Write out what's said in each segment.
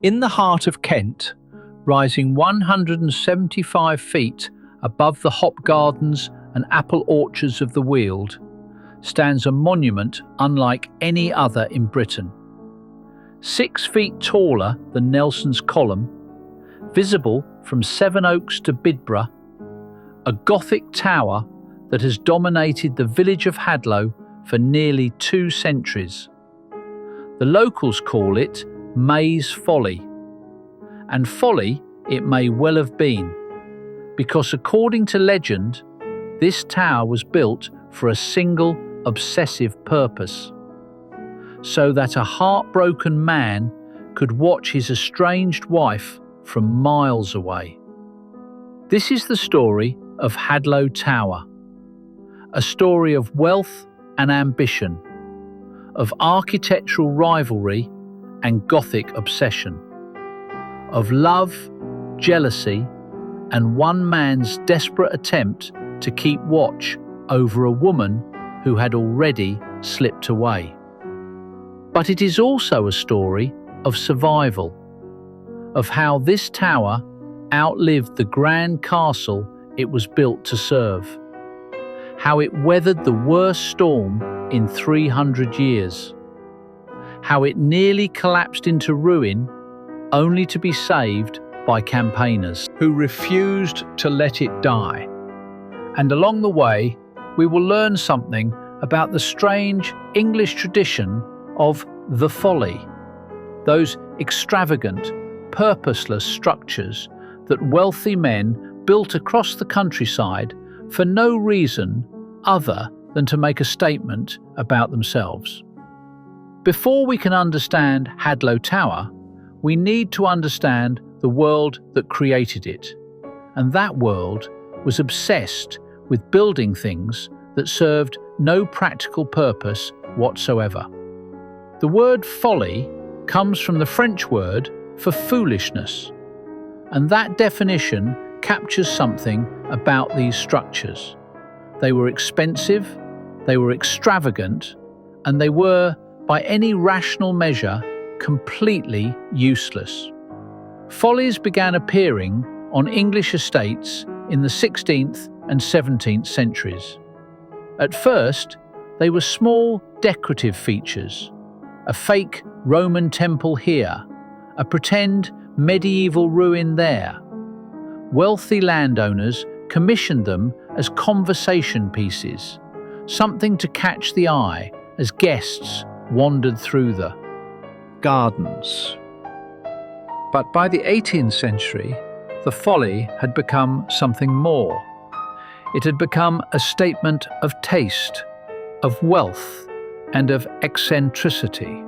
In the heart of Kent, rising 175 feet above the hop gardens and apple orchards of the Weald, stands a monument unlike any other in Britain. 6 feet taller than Nelson's Column, visible from Sevenoaks to Bidborough, a Gothic tower that has dominated the village of Hadlow for nearly 2 centuries. The locals call it May's Folly. And folly it may well have been, because according to legend, this tower was built for a single obsessive purpose, so that a heartbroken man could watch his estranged wife from miles away. This is the story of Hadlow Tower, a story of wealth and ambition, of architectural rivalry and Gothic obsession, of love, jealousy, and one man's desperate attempt to keep watch over a woman who had already slipped away. But it is also a story of survival, of how this tower outlived the grand castle it was built to serve, how it weathered the worst storm in 300 years, how it nearly collapsed into ruin only to be saved by campaigners who refused to let it die. And along the way, we will learn something about the strange English tradition of the folly, those extravagant, purposeless structures that wealthy men built across the countryside for no reason other than to make a statement about themselves. Before we can understand Hadlow Tower, we need to understand the world that created it, and that world was obsessed with building things that served no practical purpose whatsoever. The word folly comes from the French word for foolishness, and that definition captures something about these structures. They were expensive, they were extravagant, and they were, by any rational measure, completely useless. Follies began appearing on English estates in the 16th and 17th centuries. At first, they were small decorative features, a fake Roman temple here, a pretend medieval ruin there. Wealthy landowners commissioned them as conversation pieces, something to catch the eye as guests wandered through the gardens. But by the 18th century, the folly had become something more. It had become a statement of taste, of wealth, and of eccentricity.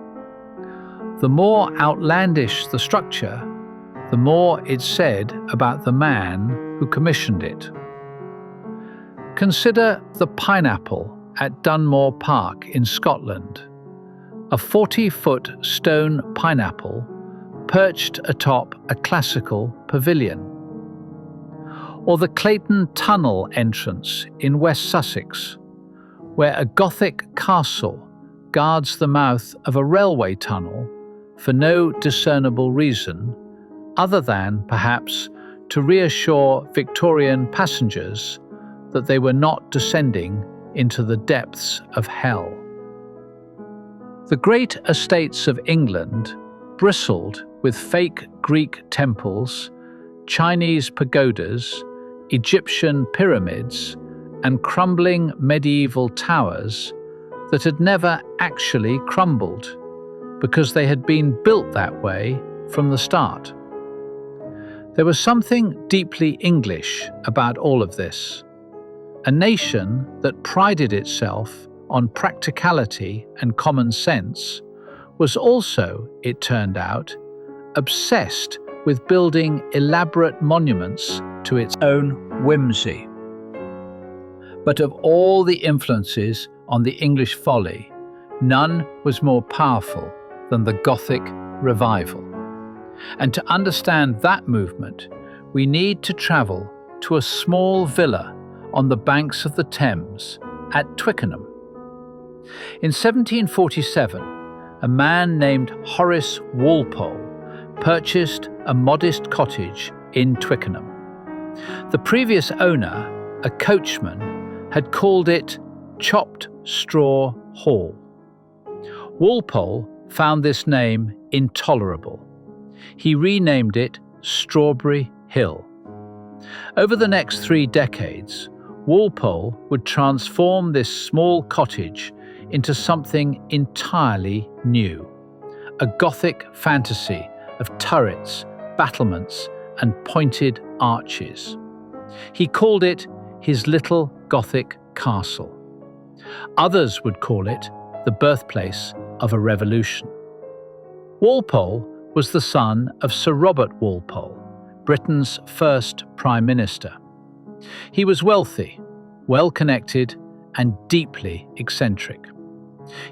The more outlandish the structure, the more it said about the man who commissioned it. Consider the pineapple at Dunmore Park in Scotland, a 40-foot stone pineapple perched atop a classical pavilion. Or the Clayton Tunnel entrance in West Sussex, where a Gothic castle guards the mouth of a railway tunnel for no discernible reason, other than, perhaps, to reassure Victorian passengers that they were not descending into the depths of hell. The great estates of England bristled with fake Greek temples, Chinese pagodas, Egyptian pyramids, and crumbling medieval towers that had never actually crumbled, because they had been built that way from the start. There was something deeply English about all of this. A nation that prided itself on practicality and common sense was also, it turned out, obsessed with building elaborate monuments to its own whimsy. But of all the influences on the English folly, none was more powerful than the Gothic revival. And to understand that movement, we need to travel to a small villa on the banks of the Thames at Twickenham. In 1747, a man named Horace Walpole purchased a modest cottage in Twickenham. The previous owner, a coachman, had called it Chopped Straw Hall. Walpole found this name intolerable. He renamed it Strawberry Hill. Over the next 3 decades, Walpole would transform this small cottage into something entirely new, a Gothic fantasy of turrets, battlements, and pointed arches. He called it his little Gothic castle. Others would call it the birthplace of a revolution. Walpole was the son of Sir Robert Walpole, Britain's first Prime Minister. He was wealthy, well-connected, and deeply eccentric.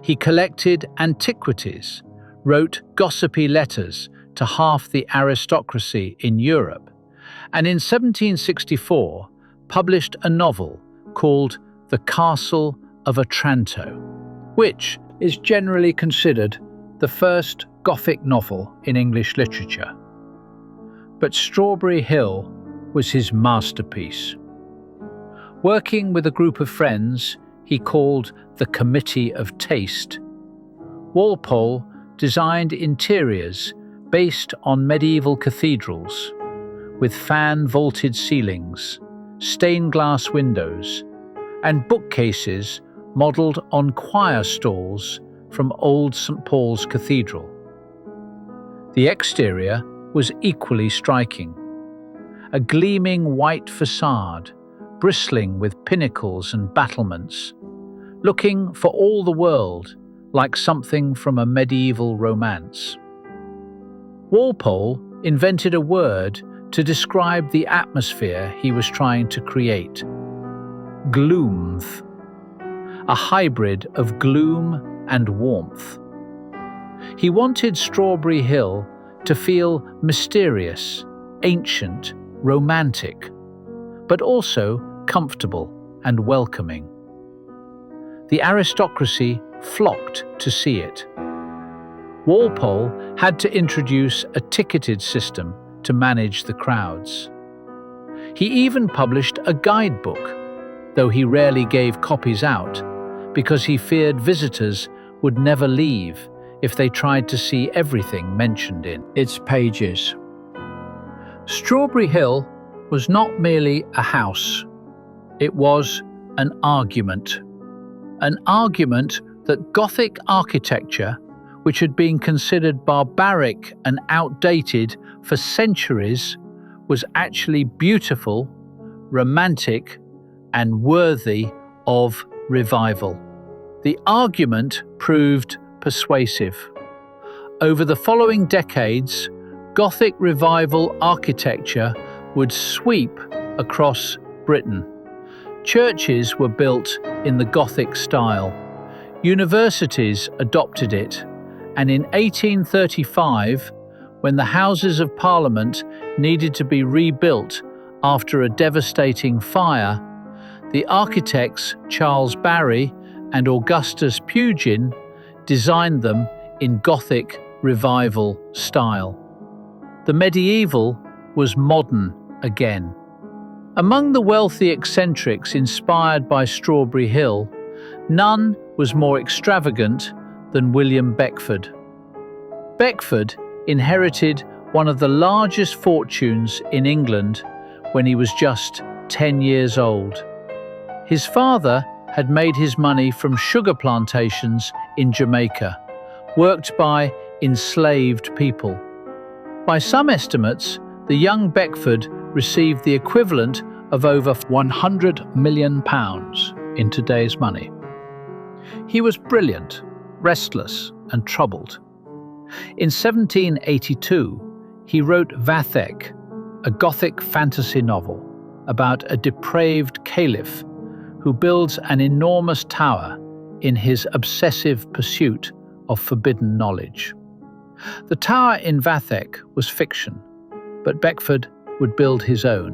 He collected antiquities, wrote gossipy letters to half the aristocracy in Europe, and in 1764 published a novel called The Castle of Otranto, which is generally considered the first Gothic novel in English literature. But Strawberry Hill was his masterpiece. Working with a group of friends he called the Committee of Taste, Walpole designed interiors based on medieval cathedrals, with fan-vaulted ceilings, stained glass windows, and bookcases modelled on choir stalls from old St. Paul's Cathedral. The exterior was equally striking. A gleaming white facade, bristling with pinnacles and battlements, looking for all the world like something from a medieval romance. Walpole invented a word to describe the atmosphere he was trying to create: gloomth, a hybrid of gloom and warmth. He wanted Strawberry Hill to feel mysterious, ancient, romantic, but also comfortable and welcoming. The aristocracy flocked to see it. Walpole had to introduce a ticketed system to manage the crowds. He even published a guidebook, though he rarely gave copies out, because he feared visitors would never leave if they tried to see everything mentioned in its pages. Strawberry Hill was not merely a house. It was an argument that Gothic architecture, which had been considered barbaric and outdated for centuries, was actually beautiful, romantic, and worthy of revival. The argument proved persuasive. Over the following decades, Gothic revival architecture would sweep across Britain. Churches were built in the Gothic style. Universities adopted it, and in 1835, when the Houses of Parliament needed to be rebuilt after a devastating fire, the architects Charles Barry and Augustus Pugin designed them in Gothic revival style. The medieval was modern again. Among the wealthy eccentrics inspired by Strawberry Hill, none was more extravagant than William Beckford. Beckford inherited one of the largest fortunes in England when he was just 10 years old. His father had made his money from sugar plantations in Jamaica, worked by enslaved people. By some estimates, the young Beckford received the equivalent of over £100 million in today's money. He was brilliant, restless, and troubled. In 1782, he wrote Vathek, a Gothic fantasy novel about a depraved caliph who builds an enormous tower in his obsessive pursuit of forbidden knowledge. The tower in Vathek was fiction, but Beckford would build his own.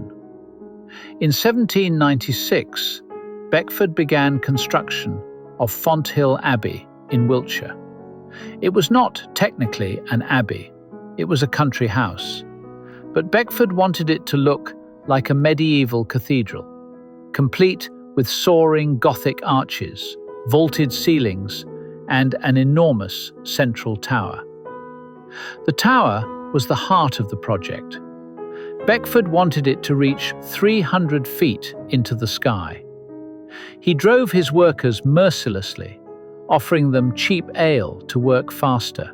In 1796, Beckford began construction of Fonthill Abbey in Wiltshire. It was not technically an abbey. It was a country house, but Beckford wanted it to look like a medieval cathedral, complete with soaring Gothic arches, vaulted ceilings, and an enormous central tower. The tower was the heart of the project. Beckford wanted it to reach 300 feet into the sky. He drove his workers mercilessly, offering them cheap ale to work faster,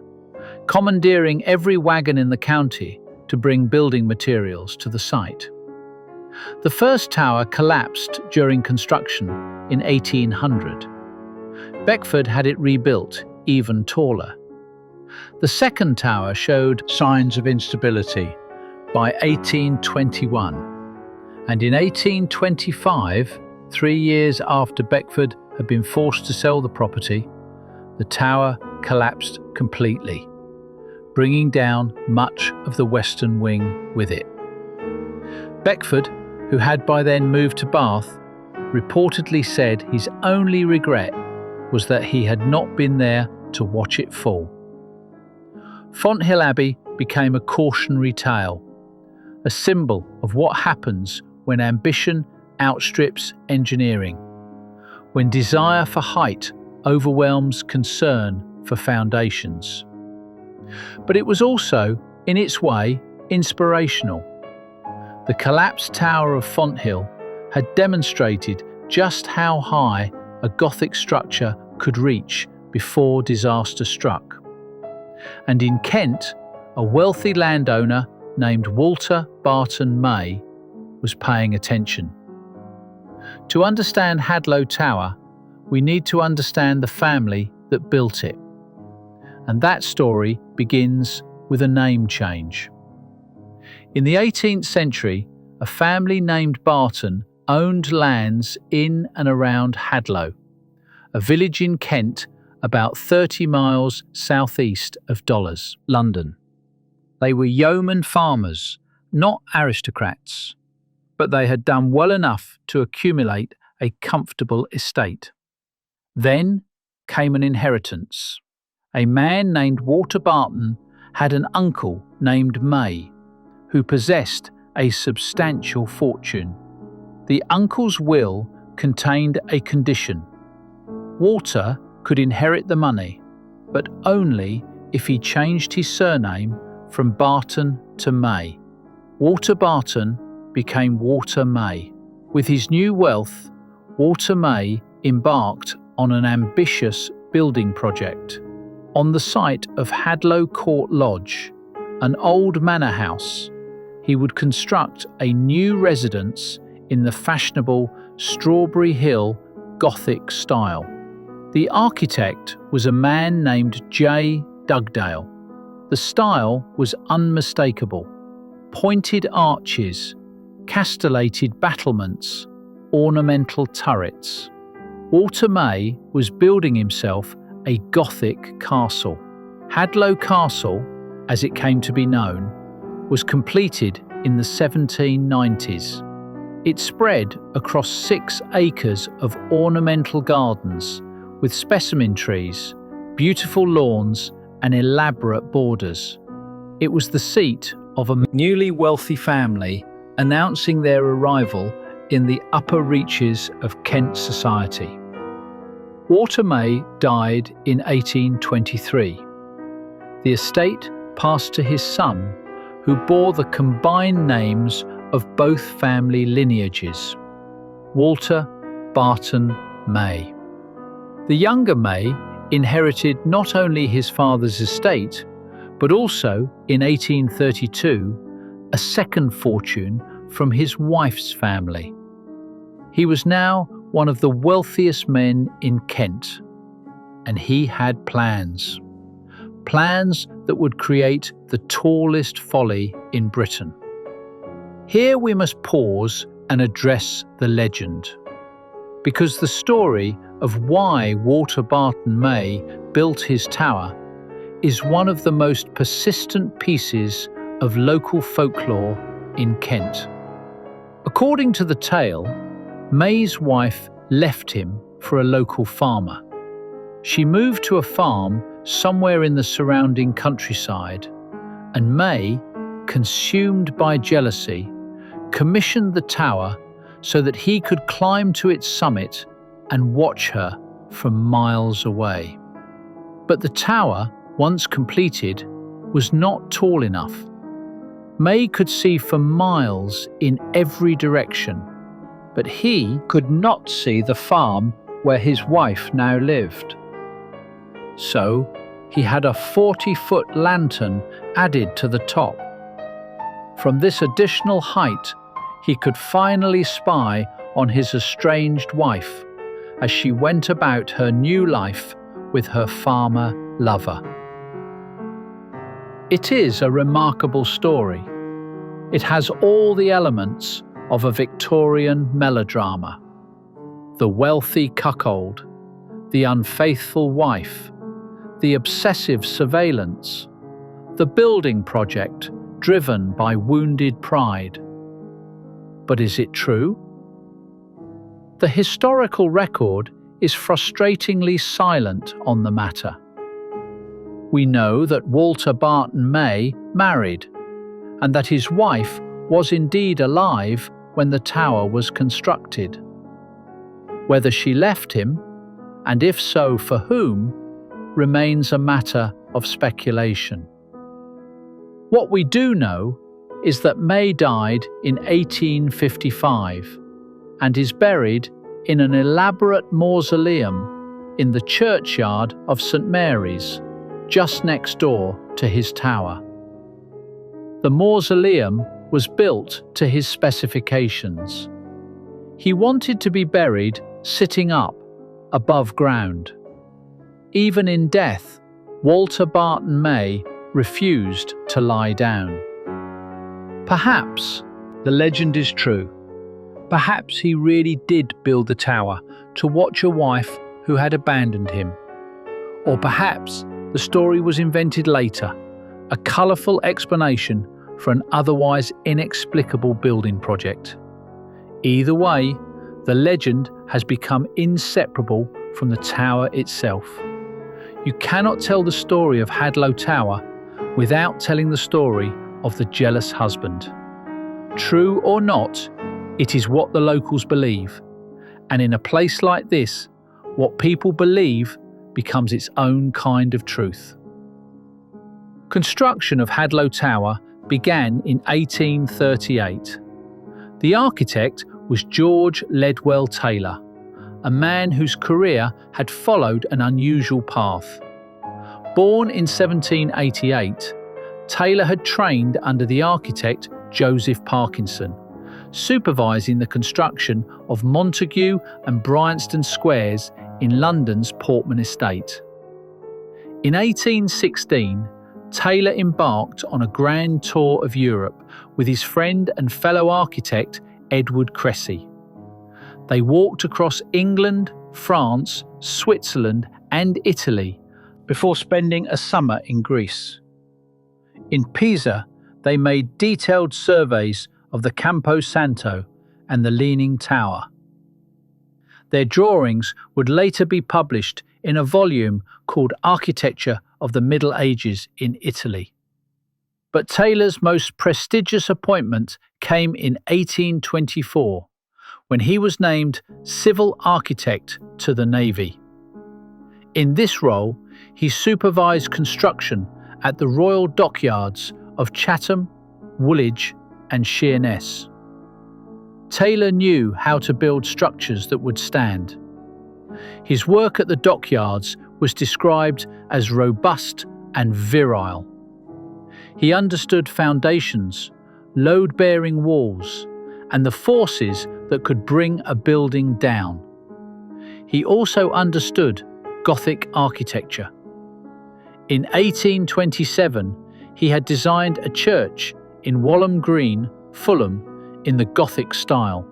commandeering every wagon in the county to bring building materials to the site. The first tower collapsed during construction in 1800. Beckford had it rebuilt even taller. The second tower showed signs of instability by 1821, and in 1825, 3 years after Beckford had been forced to sell the property, the tower collapsed completely, bringing down much of the western wing with it. Beckford, who had by then moved to Bath, reportedly said his only regret was that he had not been there to watch it fall. Fonthill Abbey became a cautionary tale, a symbol of what happens when ambition outstrips engineering, when desire for height overwhelms concern for foundations. But it was also, in its way, inspirational. The collapsed tower of Fonthill had demonstrated just how high a Gothic structure could reach before disaster struck. And in Kent, a wealthy landowner named Walter Barton May was paying attention. To understand Hadlow Tower, we need to understand the family that built it. And that story begins with a name change. In the 18th century, a family named Barton owned lands in and around Hadlow, a village in Kent about 30 miles southeast of Dollars, London. They were yeoman farmers, not aristocrats, but they had done well enough to accumulate a comfortable estate. Then came an inheritance. A man named Walter Barton had an uncle named May, who possessed a substantial fortune. The uncle's will contained a condition. Walter could inherit the money, but only if he changed his surname from Barton to May. Walter Barton became Walter May. With his new wealth, Walter May embarked on an ambitious building project. On the site of Hadlow Court Lodge, an old manor house, he would construct a new residence in the fashionable Strawberry Hill Gothic style. The architect was a man named J. Dugdale. The style was unmistakable: pointed arches, castellated battlements, ornamental turrets. Walter May was building himself a Gothic castle. Hadlow Castle, as it came to be known, was completed in the 1790s. It spread across 6 acres of ornamental gardens with specimen trees, beautiful lawns, and elaborate borders. It was the seat of a newly wealthy family announcing their arrival in the upper reaches of Kent society. Walter May died in 1823. The estate passed to his son, who bore the combined names of both family lineages, Walter Barton May. The younger May inherited not only his father's estate, but also, in 1832, a second fortune from his wife's family. He was now one of the wealthiest men in Kent, and he had plans. Plans that would create the tallest folly in Britain. Here we must pause and address the legend, because the story of why Walter Barton May built his tower is one of the most persistent pieces of local folklore in Kent. According to the tale, May's wife left him for a local farmer. She moved to a farm somewhere in the surrounding countryside, and May, consumed by jealousy, commissioned the tower so that he could climb to its summit and watch her from miles away. But the tower, once completed, was not tall enough. May could see for miles in every direction, but he could not see the farm where his wife now lived. So he had a 40-foot lantern added to the top. From this additional height, he could finally spy on his estranged wife as she went about her new life with her farmer lover. It is a remarkable story. It has all the elements of a Victorian melodrama: the wealthy cuckold, the unfaithful wife, the obsessive surveillance, the building project driven by wounded pride. But is it true? The historical record is frustratingly silent on the matter. We know that Walter Barton May married, and that his wife was indeed alive when the tower was constructed. Whether she left him, and if so, for whom, remains a matter of speculation. What we do know is that May died in 1855 and is buried in an elaborate mausoleum in the churchyard of St Mary's, just next door to his tower. The mausoleum was built to his specifications. He wanted to be buried sitting up, above ground. Even in death, Walter Barton May refused to lie down. Perhaps the legend is true. Perhaps he really did build the tower to watch a wife who had abandoned him. Or perhaps the story was invented later, a colourful explanation for an otherwise inexplicable building project. Either way, the legend has become inseparable from the tower itself. You cannot tell the story of Hadlow Tower without telling the story of the jealous husband. True or not, it is what the locals believe, and in a place like this, what people believe becomes its own kind of truth. Construction of Hadlow Tower began in 1838. The architect was George Ledwell Taylor, a man whose career had followed an unusual path. Born in 1788, Taylor had trained under the architect Joseph Parkinson, supervising the construction of Montague and Bryanston Squares in London's Portman Estate. In 1816, Taylor embarked on a grand tour of Europe with his friend and fellow architect Edward Cressy. They walked across England, France, Switzerland and Italy before spending a summer in Greece. In Pisa, they made detailed surveys of the Campo Santo and the Leaning Tower. Their drawings would later be published in a volume called Architecture of the Middle Ages in Italy. But Taylor's most prestigious appointment came in 1824, when he was named Civil Architect to the Navy. In this role, he supervised construction at the Royal Dockyards of Chatham, Woolwich and Sheerness. Taylor knew how to build structures that would stand. His work at the dockyards was described as robust and virile. He understood foundations, load-bearing walls, and the forces that could bring a building down. He also understood Gothic architecture. In 1827, he had designed a church in Walham Green, Fulham, in the Gothic style.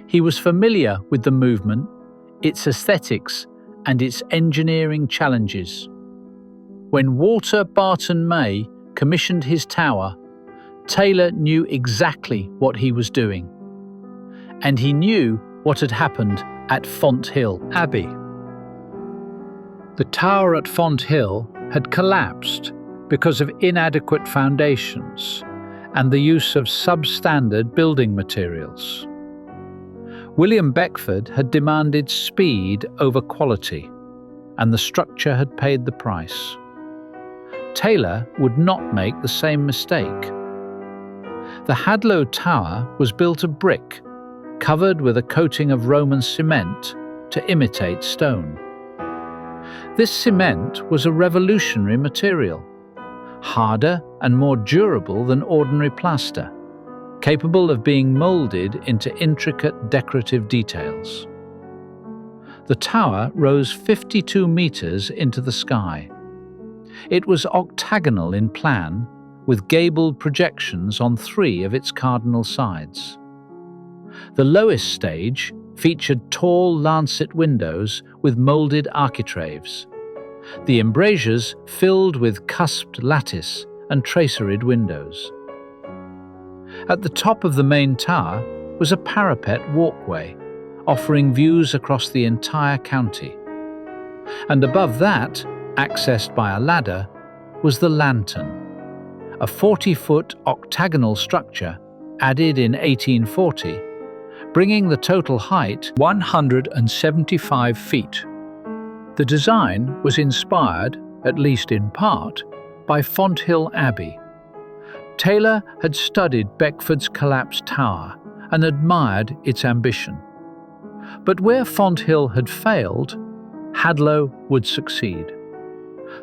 He was familiar with the movement, its aesthetics, and its engineering challenges. When Walter Barton May commissioned his tower, Taylor knew exactly what he was doing. And he knew what had happened at Fonthill Abbey. The tower at Fonthill had collapsed because of inadequate foundations and the use of substandard building materials. William Beckford had demanded speed over quality, and the structure had paid the price. Taylor would not make the same mistake. The Hadlow Tower was built of brick, covered with a coating of Roman cement to imitate stone. This cement was a revolutionary material, harder and more durable than ordinary plaster, capable of being moulded into intricate decorative details. The tower rose 52 meters into the sky. It was octagonal in plan, with gabled projections on 3 of its cardinal sides. The lowest stage featured tall lancet windows with moulded architraves, the embrasures filled with cusped lattice and traceried windows. At the top of the main tower was a parapet walkway, offering views across the entire county. And above that, accessed by a ladder, was the lantern, a 40-foot octagonal structure added in 1840, bringing the total height 175 feet. The design was inspired, at least in part, by Fonthill Abbey. Taylor had studied Beckford's collapsed tower and admired its ambition. But where Fonthill had failed, Hadlow would succeed.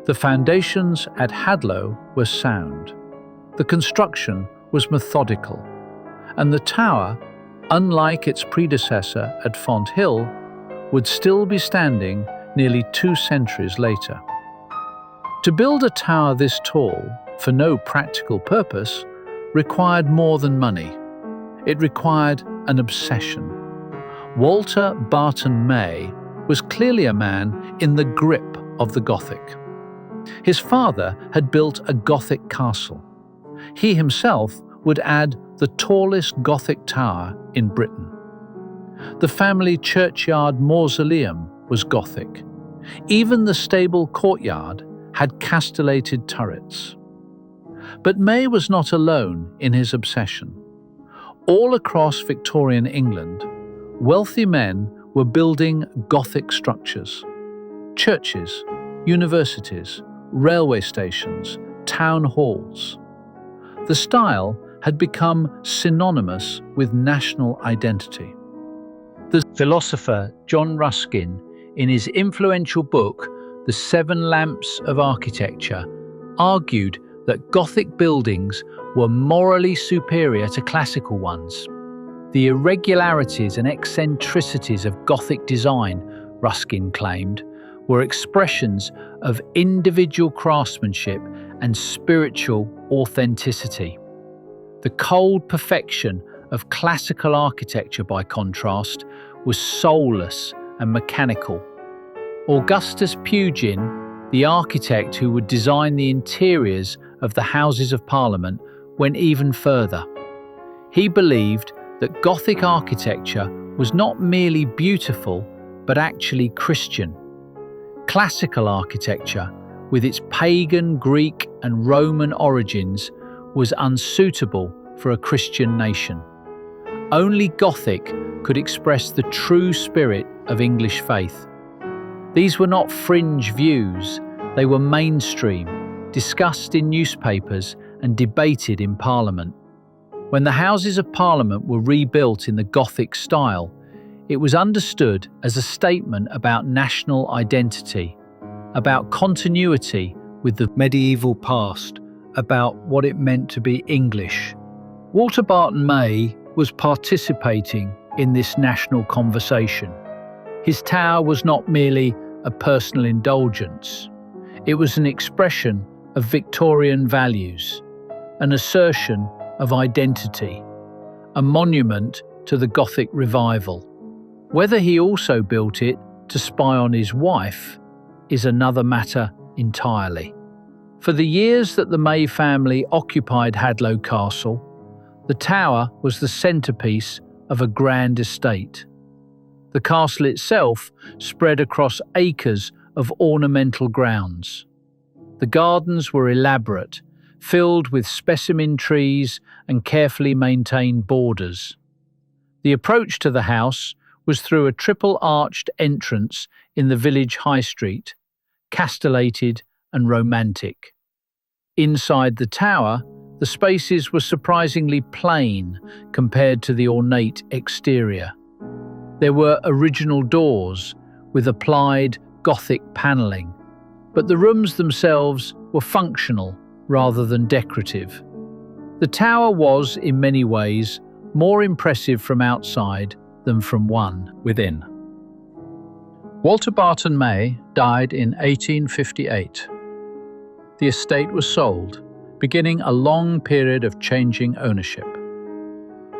The foundations at Hadlow were sound. The construction was methodical, and the tower, unlike its predecessor at Fonthill, would still be standing nearly 2 centuries later. To build a tower this tall, for no practical purpose, required more than money. It required an obsession. Walter Barton May was clearly a man in the grip of the Gothic. His father had built a Gothic castle. He himself would add the tallest Gothic tower in Britain. The family churchyard mausoleum was Gothic. Even the stable courtyard had castellated turrets. But May was not alone in his obsession. All across Victorian England, wealthy men were building Gothic structures. Churches, universities, railway stations, town halls. The style had become synonymous with national identity. The philosopher John Ruskin, in his influential book, The 7 Lamps of Architecture, argued that Gothic buildings were morally superior to classical ones. The irregularities and eccentricities of Gothic design, Ruskin claimed, were expressions of individual craftsmanship and spiritual authenticity. The cold perfection of classical architecture, by contrast, was soulless and mechanical. Augustus Pugin, the architect who would design the interiors of the Houses of Parliament, went even further. He believed that Gothic architecture was not merely beautiful, but actually Christian. Classical architecture, with its pagan, Greek and Roman origins, was unsuitable for a Christian nation. Only Gothic could express the true spirit of English faith. These were not fringe views, they were mainstream, discussed in newspapers and debated in Parliament. When the Houses of Parliament were rebuilt in the Gothic style, it was understood as a statement about national identity, about continuity with the medieval past, about what it meant to be English. Walter Barton May was participating in this national conversation. His tower was not merely a personal indulgence. It was an expression of Victorian values, an assertion of identity, a monument to the Gothic revival. Whether he also built it to spy on his wife is another matter entirely. For the years that the May family occupied Hadlow Castle, the tower was the centrepiece of a grand estate. The castle itself spread across acres of ornamental grounds. The gardens were elaborate, filled with specimen trees and carefully maintained borders. The approach to the house was through a triple-arched entrance in the village high street, castellated and romantic. Inside the tower, the spaces were surprisingly plain compared to the ornate exterior. There were original doors with applied Gothic panelling, but the rooms themselves were functional rather than decorative. The tower was, in many ways, more impressive from outside than from one within. Walter Barton May died in 1858. The estate was sold, beginning a long period of changing ownership.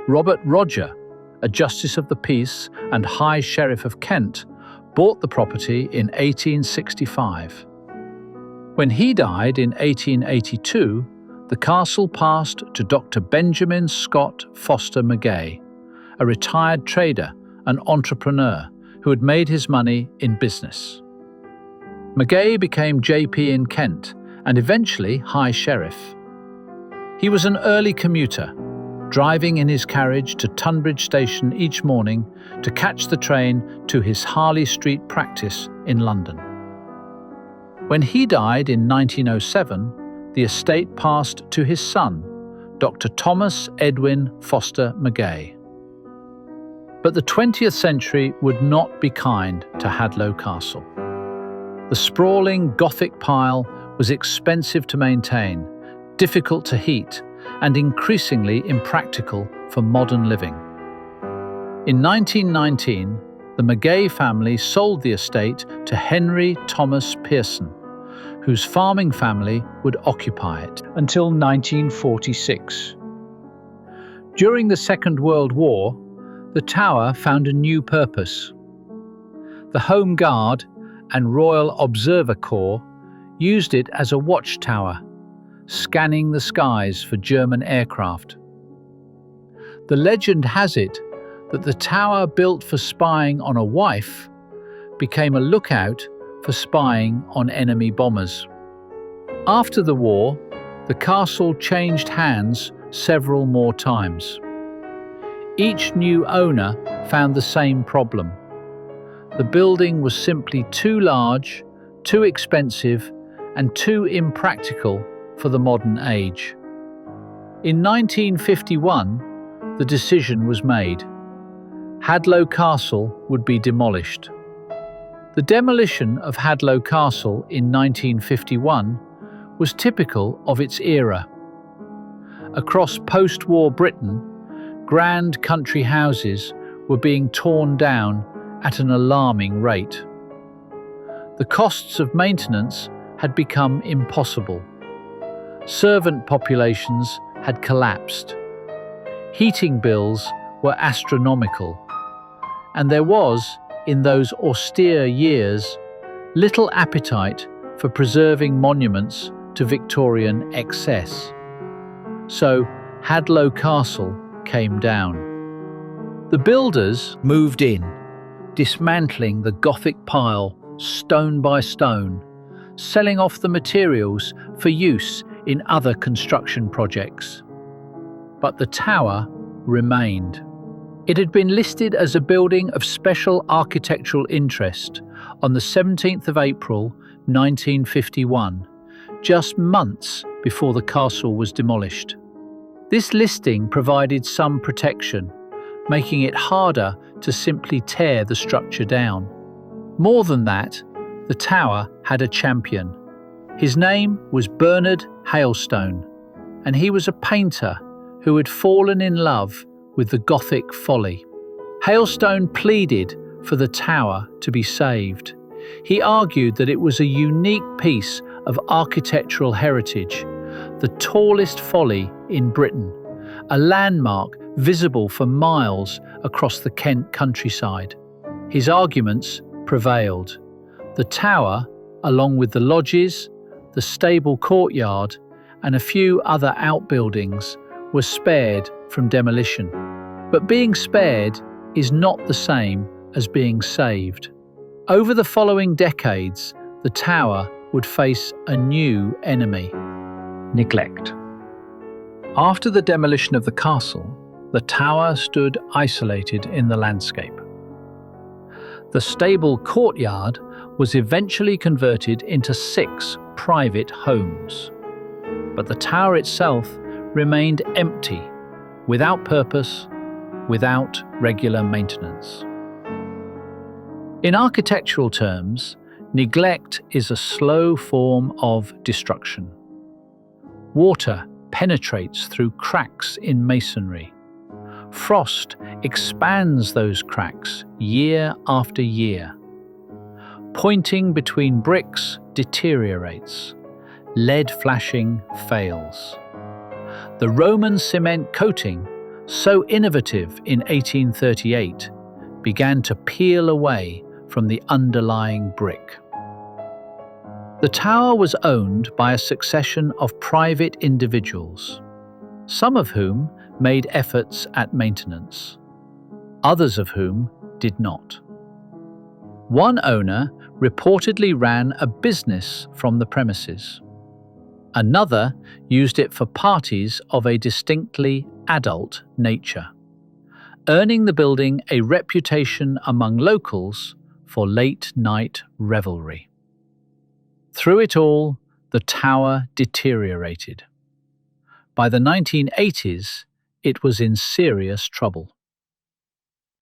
Robert Roger, a Justice of the Peace and High Sheriff of Kent, bought the property in 1865. When he died in 1882, the castle passed to Dr. Benjamin Scott Foster Mackay, a retired trader and entrepreneur who had made his money in business. Mackay became JP in Kent and eventually High Sheriff. He was an early commuter, driving in his carriage to Tunbridge Station each morning to catch the train to his Harley Street practice in London. When he died in 1907, the estate passed to his son, Dr. Thomas Edwin Foster Mackay. But the 20th century would not be kind to Hadlow Castle. The sprawling Gothic pile was expensive to maintain, difficult to heat, and increasingly impractical for modern living. In 1919, the Mackay family sold the estate to Henry Thomas Pearson, whose farming family would occupy it until 1946. During the Second World War, the tower found a new purpose. The Home Guard and Royal Observer Corps used it as a watchtower, scanning the skies for German aircraft. The legend has it that the tower built for spying on a wife became a lookout for spying on enemy bombers. After the war, the castle changed hands several more times. Each new owner found the same problem. The building was simply too large, too expensive, and too impractical for the modern age. In 1951, the decision was made. Hadlow Castle would be demolished. The demolition of Hadlow Castle in 1951 was typical of its era. Across post-war Britain, grand country houses were being torn down at an alarming rate. The costs of maintenance had become impossible. Servant populations had collapsed. Heating bills were astronomical. And there was, in those austere years, little appetite for preserving monuments to Victorian excess. So Hadlow Castle came down. The builders moved in, dismantling the Gothic pile stone by stone, selling off the materials for use in other construction projects. But the tower remained. It had been listed as a building of special architectural interest on the 17th of April 1951, just months before the castle was demolished. This listing provided some protection, making it harder to simply tear the structure down. More than that, the tower had a champion. His name was Bernard Hailstone, and he was a painter who had fallen in love with the Gothic folly. Hailstone pleaded for the tower to be saved. He argued that it was a unique piece of architectural heritage, the tallest folly in Britain, a landmark visible for miles across the Kent countryside. His arguments prevailed. The tower, along with the lodges, the stable courtyard, and a few other outbuildings, were spared from demolition. But being spared is not the same as being saved. Over the following decades, the tower would face a new enemy: neglect. After the demolition of the castle, the tower stood isolated in the landscape. The stable courtyard was eventually converted into 6 private homes, but the tower itself remained empty, without purpose, without regular maintenance. In architectural terms, neglect is a slow form of destruction. Water penetrates through cracks in masonry. Frost expands those cracks year after year. Pointing between bricks deteriorates. Lead flashing fails. The Roman cement coating, so innovative in 1838, began to peel away from the underlying brick. The tower was owned by a succession of private individuals, some of whom made efforts at maintenance, others of whom did not. One owner reportedly ran a business from the premises. Another used it for parties of a distinctly adult nature, earning the building a reputation among locals for late-night revelry. Through it all, the tower deteriorated. By the 1980s, it was in serious trouble.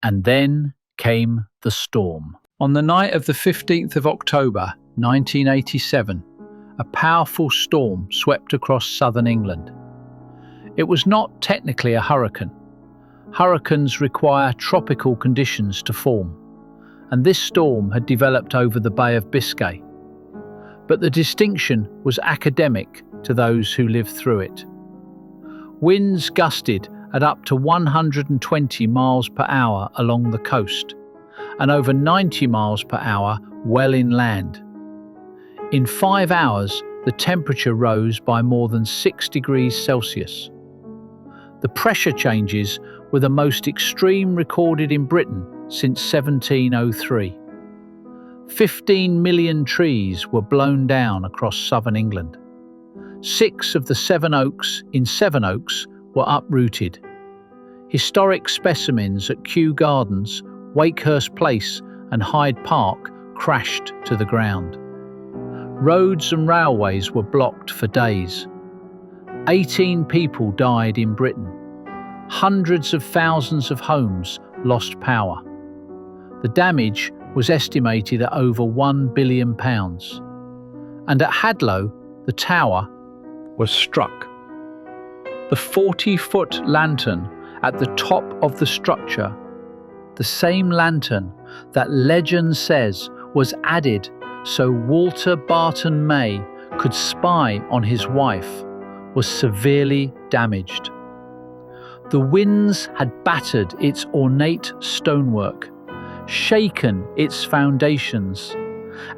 And then came the storm. On the night of the 15th of October, 1987, a powerful storm swept across southern England. It was not technically a hurricane. Hurricanes require tropical conditions to form, and this storm had developed over the Bay of Biscay. But the distinction was academic to those who lived through it. Winds gusted at up to 120 miles per hour along the coast, and over 90 miles per hour well inland. In 5 hours, the temperature rose by more than 6 degrees Celsius. The pressure changes were the most extreme recorded in Britain since 1703. 15 million trees were blown down across southern England. 6 of the 7 oaks in Sevenoaks were uprooted. Historic specimens at Kew Gardens, Wakehurst Place and Hyde Park crashed to the ground. Roads and railways were blocked for days. 18 people died in Britain. Hundreds of thousands of homes lost power. The damage was estimated at over £1 billion. And at Hadlow, the tower was struck. The 40-foot lantern at the top of the structure, the same lantern that legend says was added so Walter Barton May could spy on his wife, was severely damaged. The winds had battered its ornate stonework, shaken its foundations,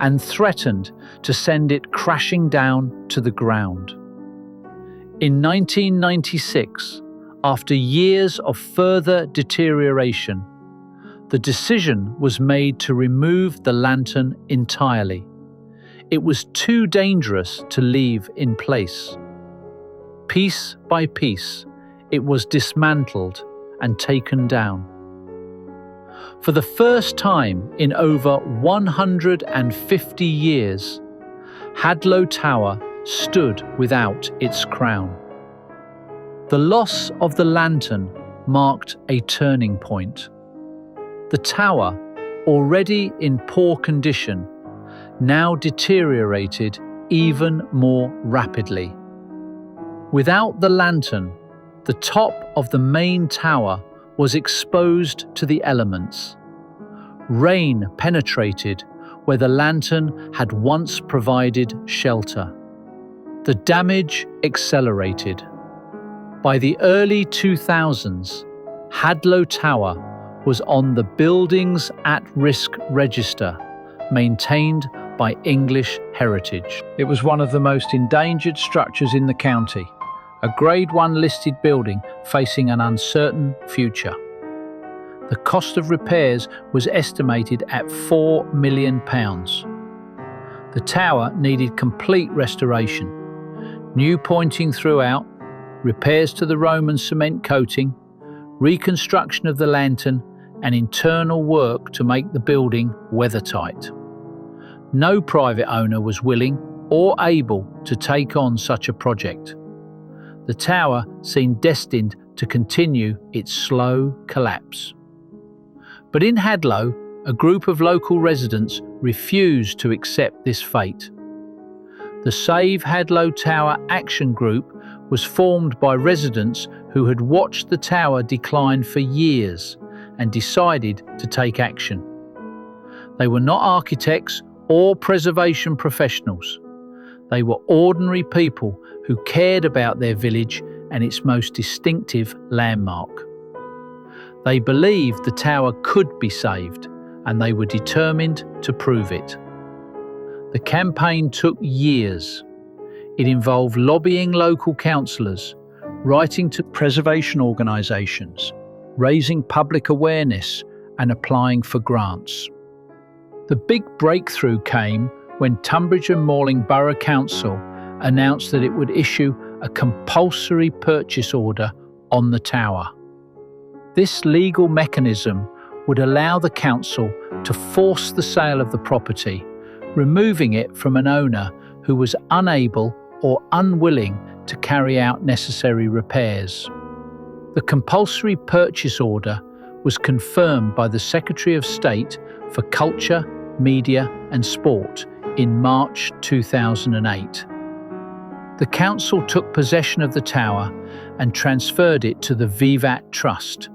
and threatened to send it crashing down to the ground. In 1996, after years of further deterioration, the decision was made to remove the lantern entirely. It was too dangerous to leave in place. Piece by piece, it was dismantled and taken down. For the first time in over 150 years, Hadlow Tower stood without its crown. The loss of the lantern marked a turning point. The tower, already in poor condition, now deteriorated even more rapidly. Without the lantern, the top of the main tower was exposed to the elements. Rain penetrated where the lantern had once provided shelter. The damage accelerated. By the early 2000s, Hadlow Tower was on the Buildings at Risk register, maintained by English Heritage. It was one of the most endangered structures in the county, a Grade 1 listed building facing an uncertain future. The cost of repairs was estimated at £4 million. The tower needed complete restoration. New pointing throughout, repairs to the Roman cement coating, reconstruction of the lantern, and internal work to make the building weathertight. No private owner was willing or able to take on such a project. The tower seemed destined to continue its slow collapse. But in Hadlow, a group of local residents refused to accept this fate. The Save Hadlow Tower Action Group was formed by residents who had watched the tower decline for years and decided to take action. They were not architects or preservation professionals. They were ordinary people who cared about their village and its most distinctive landmark. They believed the tower could be saved, and they were determined to prove it. The campaign took years. It involved lobbying local councillors, writing to preservation organisations, raising public awareness, and applying for grants. The big breakthrough came when Tunbridge and Malling Borough Council announced that it would issue a compulsory purchase order on the tower. This legal mechanism would allow the council to force the sale of the property, removing it from an owner who was unable or unwilling to carry out necessary repairs. The compulsory purchase order was confirmed by the Secretary of State for Culture, Media and Sport in March 2008. The council took possession of the tower and transferred it to the Vivat Trust,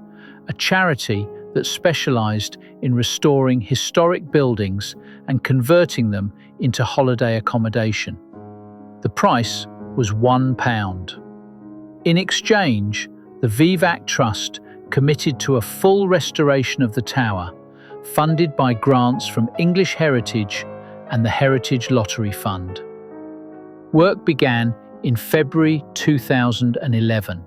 a charity that specialised in restoring historic buildings and converting them into holiday accommodation. The price was £1. In exchange, the Vivat Trust committed to a full restoration of the tower, funded by grants from English Heritage and the Heritage Lottery Fund. Work began in February 2011.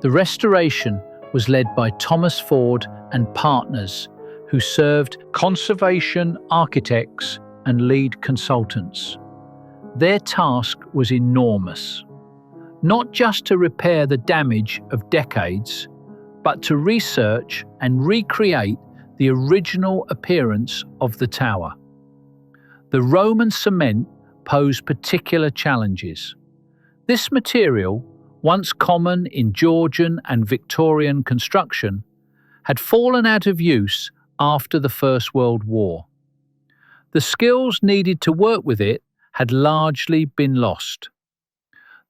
The restoration was led by Thomas Ford and partners, who served conservation architects and lead consultants. Their task was enormous, not just to repair the damage of decades, but to research and recreate the original appearance of the tower. The Roman cement posed particular challenges. This material, once common in Georgian and Victorian construction, had fallen out of use after the First World War. The skills needed to work with it had largely been lost.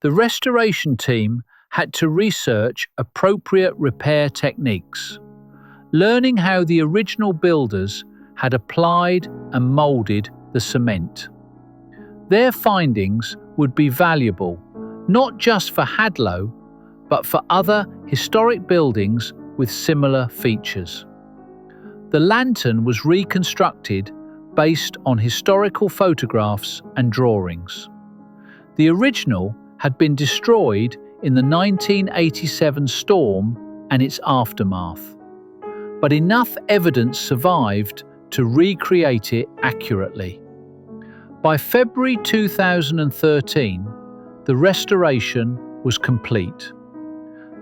The restoration team had to research appropriate repair techniques, learning how the original builders had applied and moulded the cement. Their findings would be valuable, not just for Hadlow, but for other historic buildings with similar features. The lantern was reconstructed based on historical photographs and drawings. The original had been destroyed in the 1987 storm and its aftermath, but enough evidence survived to recreate it accurately. By February 2013, the restoration was complete.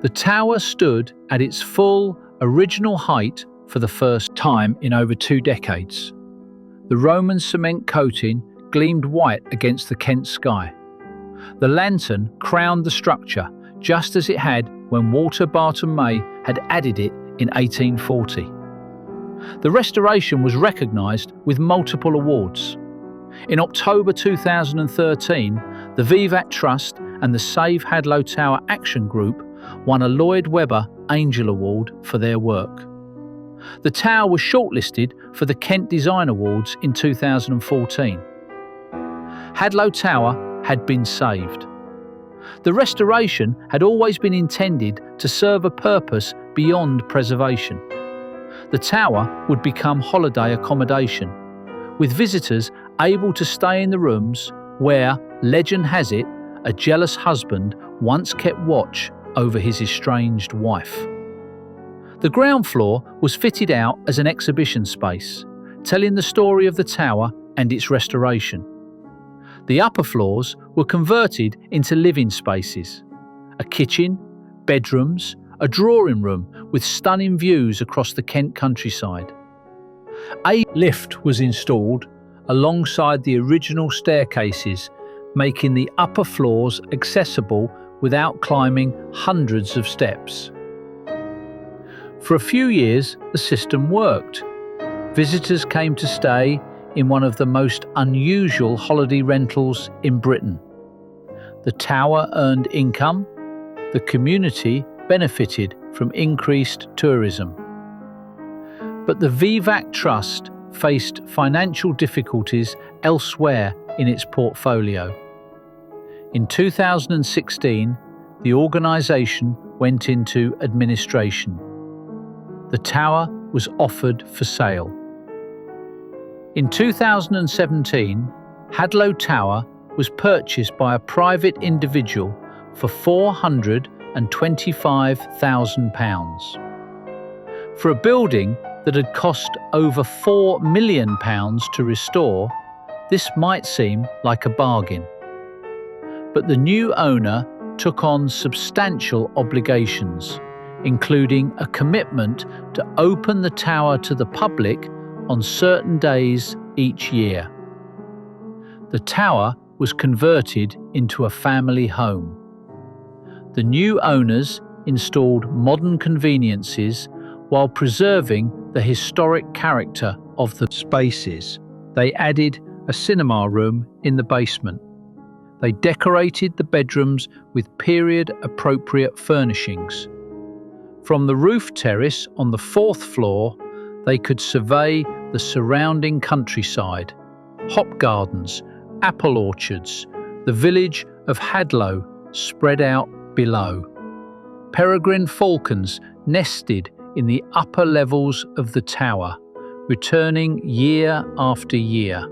The tower stood at its full original height for the first time in over 2 decades. The Roman cement coating gleamed white against the Kent sky. The lantern crowned the structure just as it had when Walter Barton May had added it in 1840. The restoration was recognised with multiple awards. In October 2013, the Vivat Trust and the Save Hadlow Tower Action Group won a Lloyd Webber Angel Award for their work. The tower was shortlisted for the Kent Design Awards in 2014. Hadlow Tower had been saved. The restoration had always been intended to serve a purpose beyond preservation. The tower would become holiday accommodation, with visitors able to stay in the rooms where, legend has it, a jealous husband once kept watch over his estranged wife. The ground floor was fitted out as an exhibition space, telling the story of the tower and its restoration. The upper floors were converted into living spaces: a kitchen, bedrooms, a drawing room with stunning views across the Kent countryside. A lift was installed alongside the original staircases, making the upper floors accessible without climbing hundreds of steps. For a few years, the system worked. Visitors came to stay in one of the most unusual holiday rentals in Britain. The tower earned income. The community benefited from increased tourism. But the Vivac Trust faced financial difficulties elsewhere in its portfolio. In 2016, the organisation went into administration. The tower was offered for sale. In 2017, Hadlow Tower was purchased by a private individual for £425,000. For a building that had cost over £4 million to restore, this might seem like a bargain. But the new owner took on substantial obligations, including a commitment to open the tower to the public on certain days each year. The tower was converted into a family home. The new owners installed modern conveniences while preserving the historic character of the spaces. They added a cinema room in the basement. They decorated the bedrooms with period-appropriate furnishings. From the roof terrace on the 4th floor, they could survey the surrounding countryside, hop gardens, apple orchards, the village of Hadlow spread out below. Peregrine falcons nested in the upper levels of the tower, returning year after year.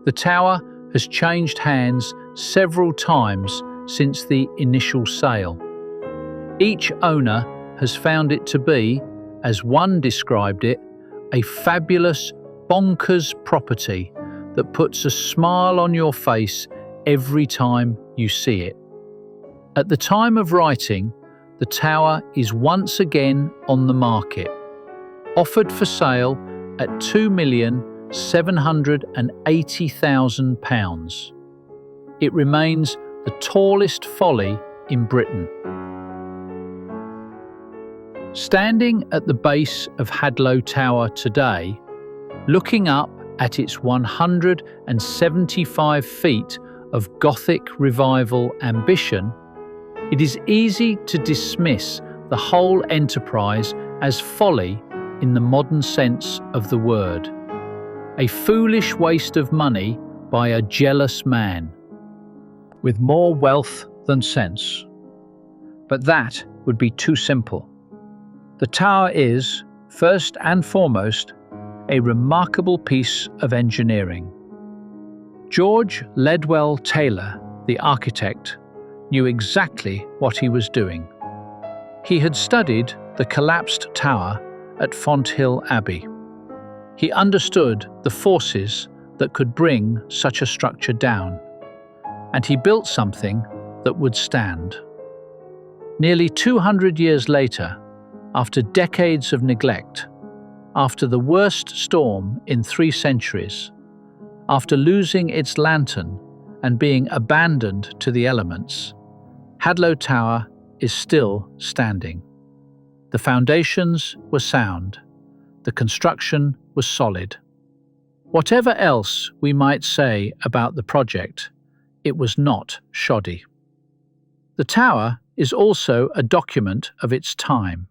The tower has changed hands several times since the initial sale. Each owner has found it to be, as one described it, a fabulous, bonkers property that puts a smile on your face every time you see it. At the time of writing, the tower is once again on the market, offered for sale at £2,780,000. It remains the tallest folly in Britain. Standing at the base of Hadlow Tower today, looking up at its 175 feet of Gothic revival ambition, it is easy to dismiss the whole enterprise as folly in the modern sense of the word. A foolish waste of money by a jealous man, with more wealth than sense. But that would be too simple. The tower is, first and foremost, a remarkable piece of engineering. George Ledwell Taylor, the architect, knew exactly what he was doing. He had studied the collapsed tower at Fonthill Abbey. He understood the forces that could bring such a structure down, and he built something that would stand. Nearly 200 years later, after decades of neglect, after the worst storm in 3 centuries, after losing its lantern and being abandoned to the elements, Hadlow Tower is still standing. The foundations were sound. The construction was solid. Whatever else we might say about the project, it was not shoddy. The tower is also a document of its time.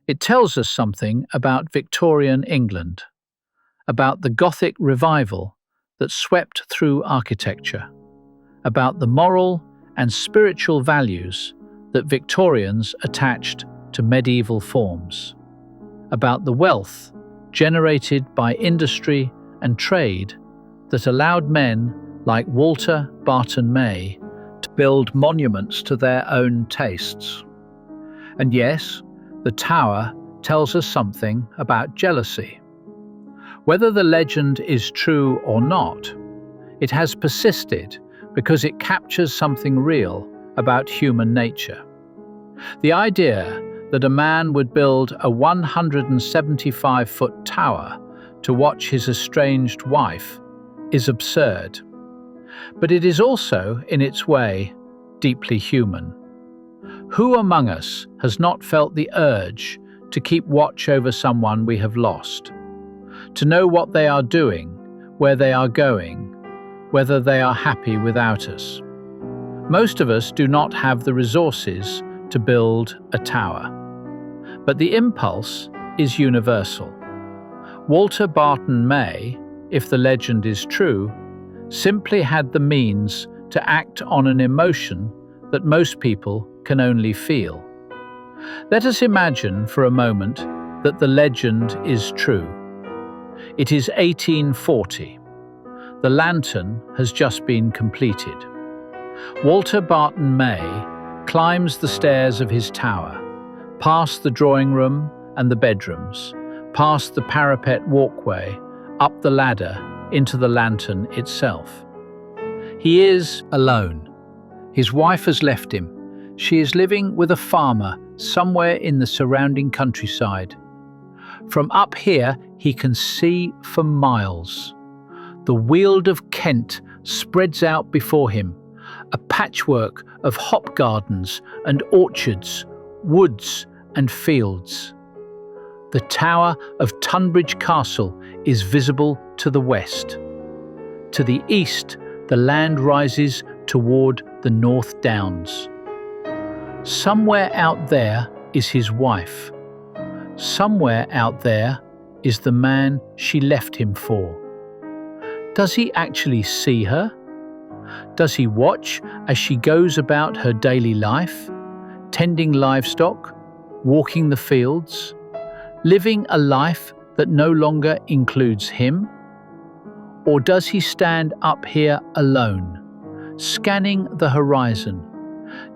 It tells us something about Victorian England, about the Gothic revival that swept through architecture, about the moral and spiritual values that Victorians attached to medieval forms, about the wealth generated by industry and trade that allowed men like Walter Barton May to build monuments to their own tastes. And yes, the tower tells us something about jealousy. Whether the legend is true or not, It has persisted because it captures something real about human nature. The idea that a man would build a 175-foot tower to watch his estranged wife is absurd. But it is also, in its way, deeply human. Who among us has not felt the urge to keep watch over someone we have lost? To know what they are doing, where they are going, whether they are happy without us. Most of us do not have the resources to build a tower. But the impulse is universal. Walter Barton May, if the legend is true, simply had the means to act on an emotion that most people can only feel. Let us imagine for a moment that the legend is true. It is 1840. The lantern has just been completed. Walter Barton May climbs the stairs of his tower, past the drawing room and the bedrooms, past the parapet walkway, up the ladder, into the lantern itself. He is alone. His wife has left him. She is living with a farmer somewhere in the surrounding countryside. From up here, he can see for miles. The Weald of Kent spreads out before him, a patchwork of hop gardens and orchards, woods and fields. The tower of Tunbridge Castle is visible to the west. To the east, the land rises toward the North Downs. Somewhere out there is his wife. Somewhere out there is the man she left him for. Does he actually see her? Does he watch as she goes about her daily life, tending livestock, walking the fields, living a life that no longer includes him? Or does he stand up here alone, scanning the horizon,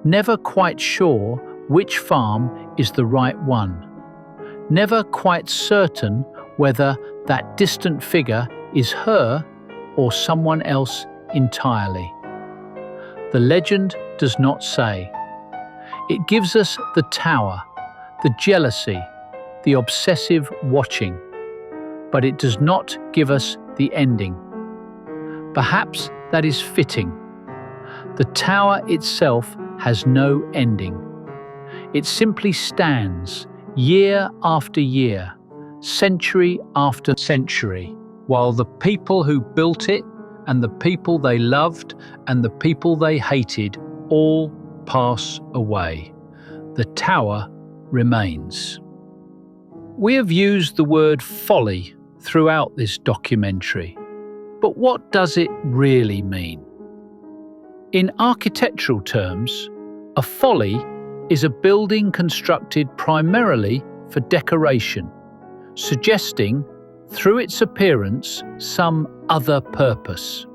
never quite sure which farm is the right one, never quite certain whether that distant figure is her or someone else entirely? The legend does not say. It gives us the tower, the jealousy, the obsessive watching, but it does not give us the ending. Perhaps that is fitting. The tower itself has no ending. It simply stands year after year, century after century, while the people who built it and the people they loved and the people they hated all pass away. The tower remains. We have used the word folly throughout this documentary, but what does it really mean? In architectural terms, a folly is a building constructed primarily for decoration, suggesting, through its appearance, some other purpose.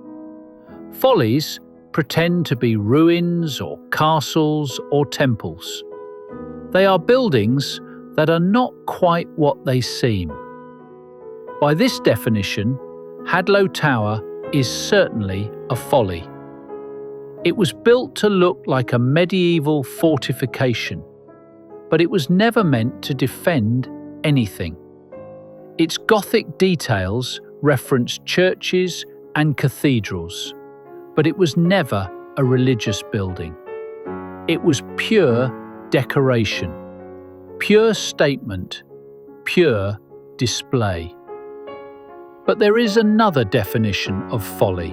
Follies pretend to be ruins or castles or temples. They are buildings that are not quite what they seem. By this definition, Hadlow Tower is certainly a folly. It was built to look like a medieval fortification, but it was never meant to defend anything. Its Gothic details reference churches and cathedrals, but it was never a religious building. It was pure decoration, pure statement, pure display. But there is another definition of folly.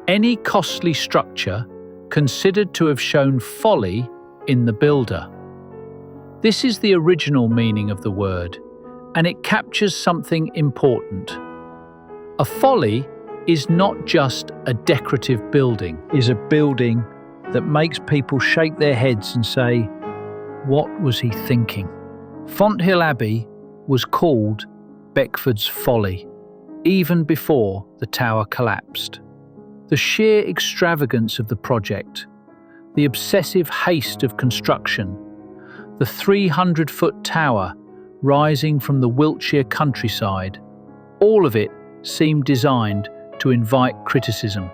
Any costly structure considered to have shown folly in the builder. This is the original meaning of the word, and it captures something important. A folly is not just a decorative building, it is a building that makes people shake their heads and say, what was he thinking? Fonthill Abbey was called Beckford's Folly, even before the tower collapsed. The sheer extravagance of the project, the obsessive haste of construction, the 300-foot tower rising from the Wiltshire countryside, all of it seemed designed to invite criticism.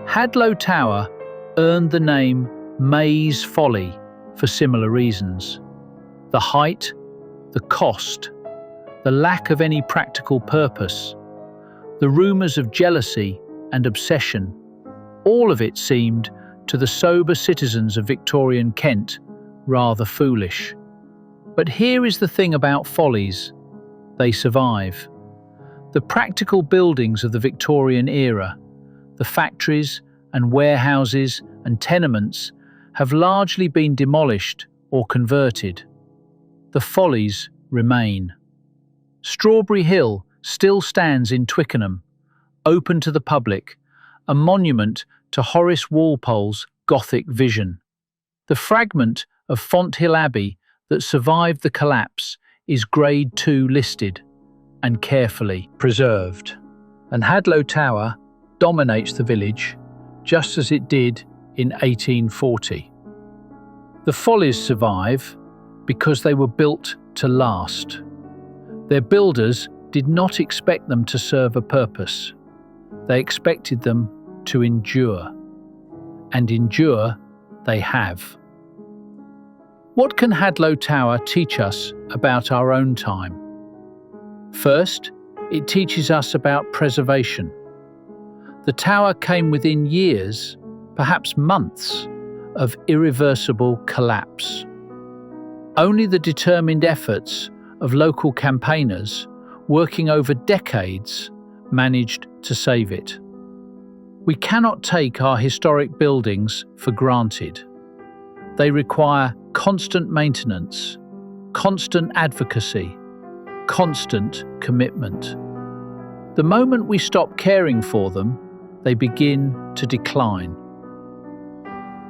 Hadlow Tower earned the name May's Folly for similar reasons. The height, the cost, the lack of any practical purpose, the rumours of jealousy and obsession, all of it seemed, to the sober citizens of Victorian Kent, rather foolish. But here is the thing about follies: they survive. The practical buildings of the Victorian era, the factories and warehouses and tenements, have largely been demolished or converted. The follies remain. Strawberry Hill still stands in Twickenham, open to the public, a monument to Horace Walpole's Gothic vision. The fragment of Fonthill Abbey that survived the collapse is Grade 2 listed and carefully preserved. And Hadlow Tower dominates the village, just as it did in 1840. The follies survive because they were built to last. Their builders did not expect them to serve a purpose. They expected them to endure. And endure they have. What can Hadlow Tower teach us about our own time? First, it teaches us about preservation. The tower came within years, perhaps months, of irreversible collapse. Only the determined efforts of local campaigners, working over decades, managed to save it. We cannot take our historic buildings for granted. They require constant maintenance, constant advocacy, constant commitment. The moment we stop caring for them, they begin to decline.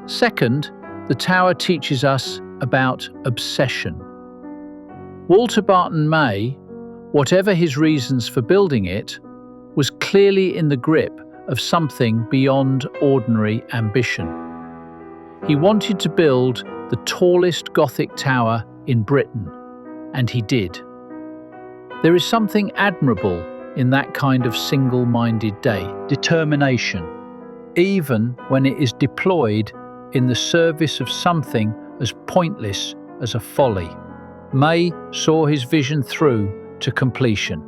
Second, the tower teaches us about obsession. Walter Barton May, whatever his reasons for building it, was clearly in the grip of something beyond ordinary ambition. He wanted to build the tallest Gothic tower in Britain, and he did. There is something admirable in that kind of single-minded determination, even when it is deployed in the service of something as pointless as a folly. May saw his vision through to completion.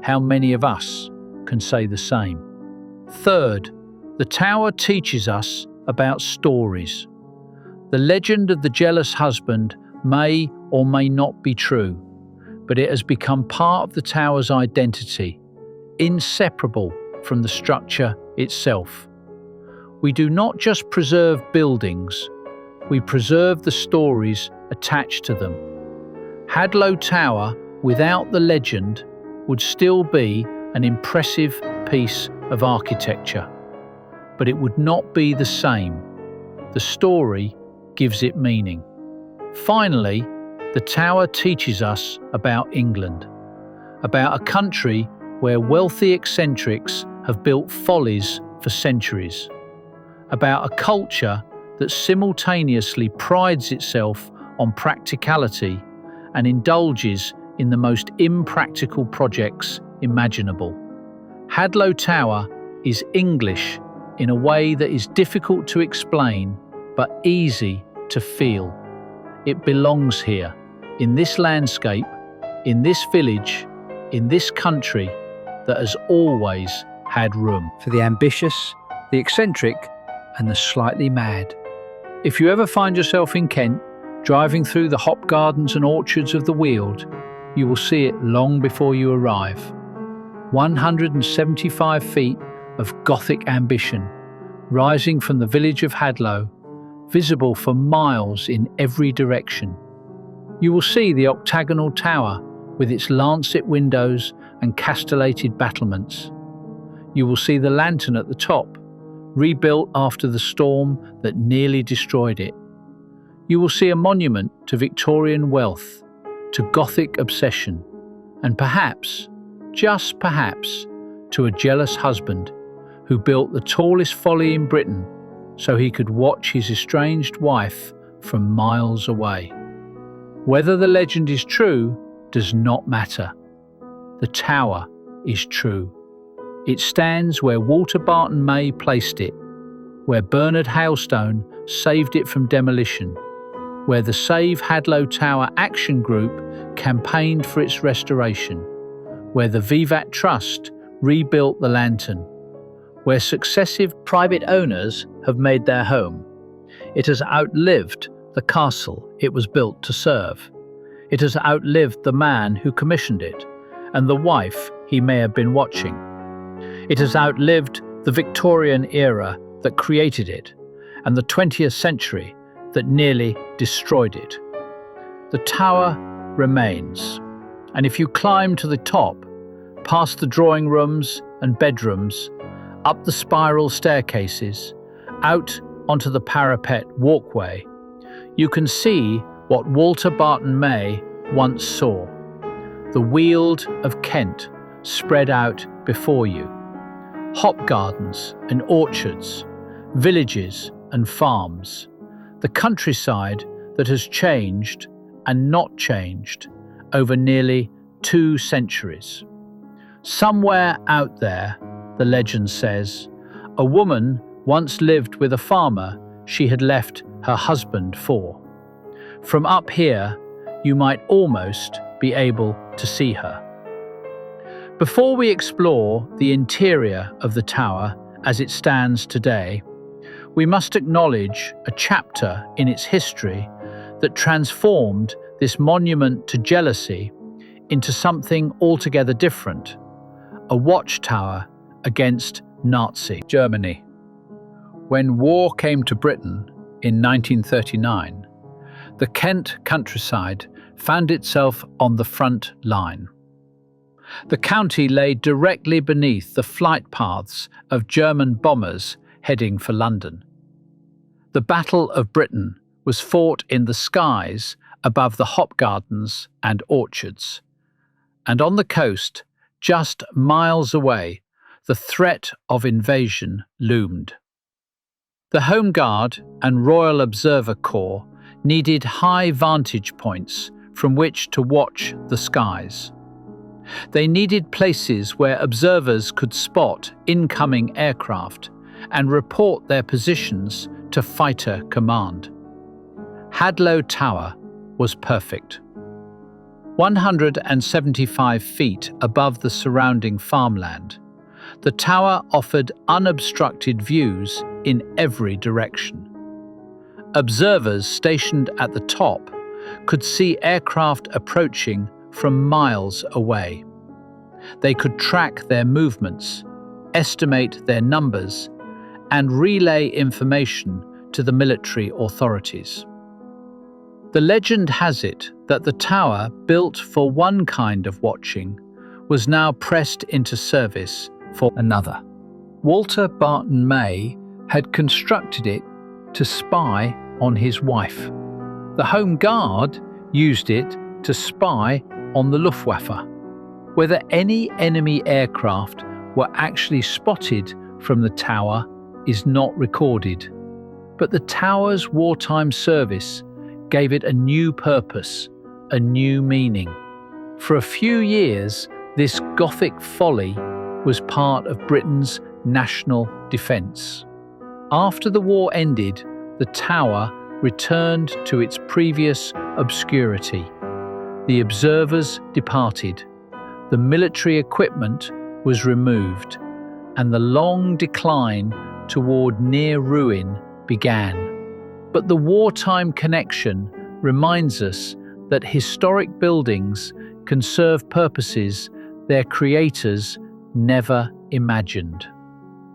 How many of us can say the same? Third, the tower teaches us about stories. The legend of the jealous husband may or may not be true, but it has become part of the tower's identity, inseparable from the structure itself. We do not just preserve buildings, we preserve the stories attached to them. Hadlow Tower, without the legend, would still be an impressive piece of architecture, but it would not be the same. The story gives it meaning. Finally, the tower teaches us about England, about a country where wealthy eccentrics have built follies for centuries, about a culture that simultaneously prides itself on practicality and indulges in the most impractical projects imaginable. Hadlow Tower is English in a way that is difficult to explain but easy to feel. It belongs here, in this landscape, in this village, in this country that has always had room for the ambitious, the eccentric, and the slightly mad. If you ever find yourself in Kent, driving through the hop gardens and orchards of the Weald, you will see it long before you arrive. 175 feet of Gothic ambition, rising from the village of Hadlow, visible for miles in every direction. You will see the octagonal tower with its lancet windows and castellated battlements. You will see the lantern at the top, rebuilt after the storm that nearly destroyed it. You will see a monument to Victorian wealth, to Gothic obsession, and perhaps, just perhaps, to a jealous husband who built the tallest folly in Britain so he could watch his estranged wife from miles away. Whether the legend is true does not matter. The tower is true. It stands where Walter Barton May placed it, where Bernard Hailstone saved it from demolition, where the Save Hadlow Tower Action Group campaigned for its restoration, where the Vivat Trust rebuilt the lantern, where successive private owners have made their home. It has outlived the castle it was built to serve. It has outlived the man who commissioned it and the wife he may have been watching. It has outlived the Victorian era that created it and the 20th century that nearly destroyed it. The tower remains, and if you climb to the top, past the drawing rooms and bedrooms, up the spiral staircases, out onto the parapet walkway, you can see what Walter Barton May once saw: the Weald of Kent spread out before you. Hop gardens and orchards, villages and farms, the countryside that has changed and not changed over nearly 2 centuries. Somewhere out there, the legend says, a woman once lived with a farmer she had left her husband for. From up here, you might almost be able to see her. Before we explore the interior of the tower as it stands today, we must acknowledge a chapter in its history that transformed this monument to jealousy into something altogether different: a watchtower against Nazi Germany. When war came to Britain in 1939, the Kent countryside found itself on the front line. The county lay directly beneath the flight paths of German bombers heading for London. The Battle of Britain was fought in the skies above the hop gardens and orchards. And on the coast, just miles away, the threat of invasion loomed. The Home Guard and Royal Observer Corps needed high vantage points from which to watch the skies. They needed places where observers could spot incoming aircraft and report their positions to fighter command. Hadlow Tower was perfect. 175 feet above the surrounding farmland, the tower offered unobstructed views in every direction. Observers stationed at the top could see aircraft approaching from miles away. They could track their movements, estimate their numbers, and relay information to the military authorities. The legend has it that the tower, built for one kind of watching, was now pressed into service for another. Walter Barton May had constructed it to spy on his wife. The Home Guard used it to spy on the Luftwaffe. Whether any enemy aircraft were actually spotted from the tower is not recorded, but the tower's wartime service gave it a new purpose, a new meaning. For a few years, this Gothic folly was part of Britain's national defence. After the war ended, the tower returned to its previous obscurity. The observers departed, the military equipment was removed, and the long decline toward near ruin began. But the wartime connection reminds us that historic buildings can serve purposes their creators never imagined.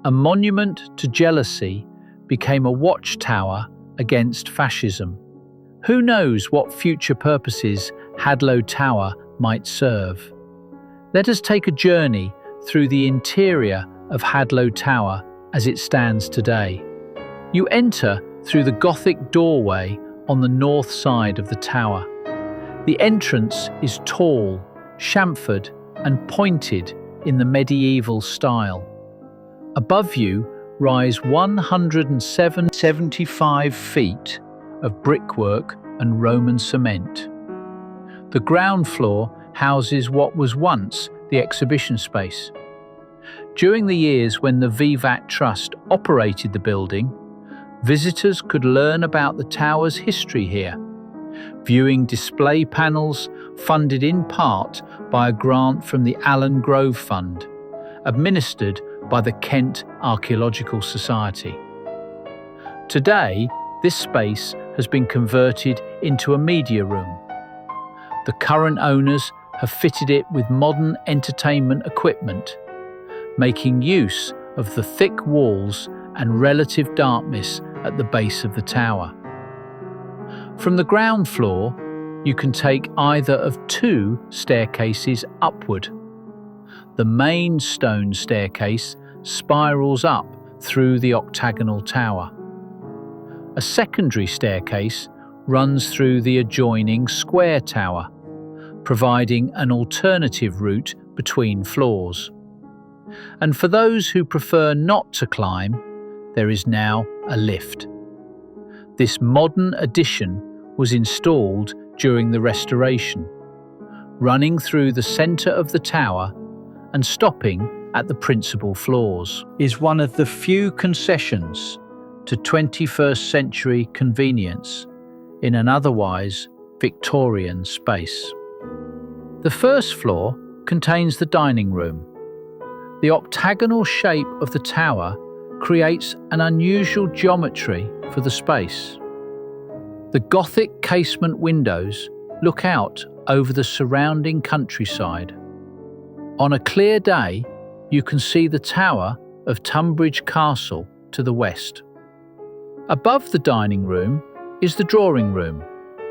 A monument to jealousy became a watchtower against fascism. Who knows what future purposes Hadlow Tower might serve? Let us take a journey through the interior of Hadlow Tower as it stands today. You enter through the Gothic doorway on the north side of the tower. The entrance is tall, chamfered, and pointed in the medieval style. Above you rise 175 feet of brickwork and Roman cement. The ground floor houses what was once the exhibition space. During the years when the VVAT Trust operated the building, visitors could learn about the tower's history here, viewing display panels funded in part by a grant from the Allen Grove Fund, administered by the Kent Archaeological Society. Today, this space has been converted into a media room. The current owners have fitted it with modern entertainment equipment, making use of the thick walls and relative darkness at the base of the tower. From the ground floor, you can take either of two staircases upward. The main stone staircase spirals up through the octagonal tower. A secondary staircase runs through the adjoining square tower, providing an alternative route between floors. And for those who prefer not to climb, there is now a lift. This modern addition was installed during the restoration, running through the centre of the tower and stopping at the principal floors. Is one of the few concessions to 21st century convenience in an otherwise Victorian space. The first floor contains the dining room. The octagonal shape of the tower creates an unusual geometry for the space. The Gothic casement windows look out over the surrounding countryside. On a clear day, you can see the tower of Tunbridge Castle to the west. Above the dining room is the drawing room,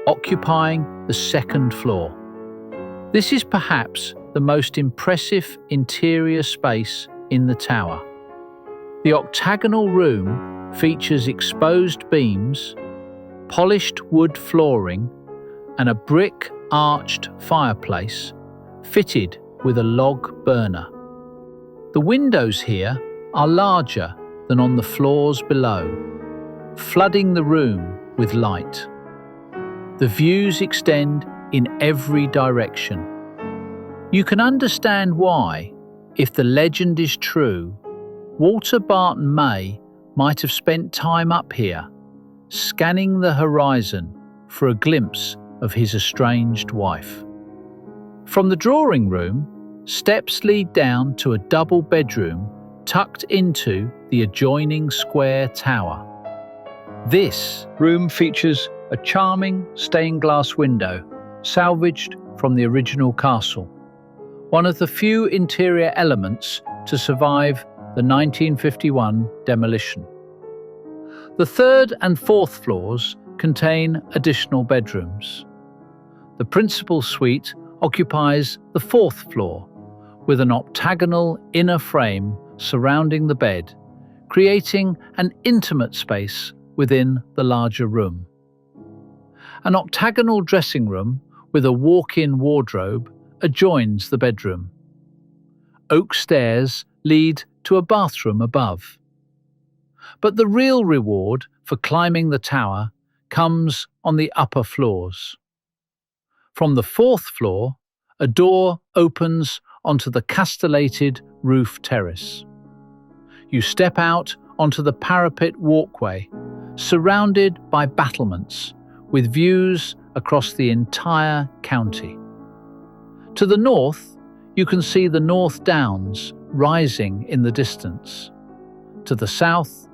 occupying the second floor. This is perhaps the most impressive interior space in the tower. The octagonal room features exposed beams, polished wood flooring, and a brick arched fireplace fitted with a log burner. The windows here are larger than on the floors below, flooding the room with light. The views extend in every direction. You can understand why, if the legend is true, Walter Barton May might have spent time up here, scanning the horizon for a glimpse of his estranged wife. From the drawing room, steps lead down to a double bedroom tucked into the adjoining square tower. This room features a charming stained glass window, salvaged from the original castle, one of the few interior elements to survive the 1951 demolition. The third and fourth floors contain additional bedrooms. The principal suite occupies the fourth floor, with an octagonal inner frame surrounding the bed, creating an intimate space within the larger room. An octagonal dressing room with a walk-in wardrobe adjoins the bedroom. Oak stairs lead to a bathroom above. But the real reward for climbing the tower comes on the upper floors. From the fourth floor, a door opens onto the castellated roof terrace. You step out onto the parapet walkway, surrounded by battlements, with views across the entire county. To the north, you can see the North Downs rising in the distance. To the south,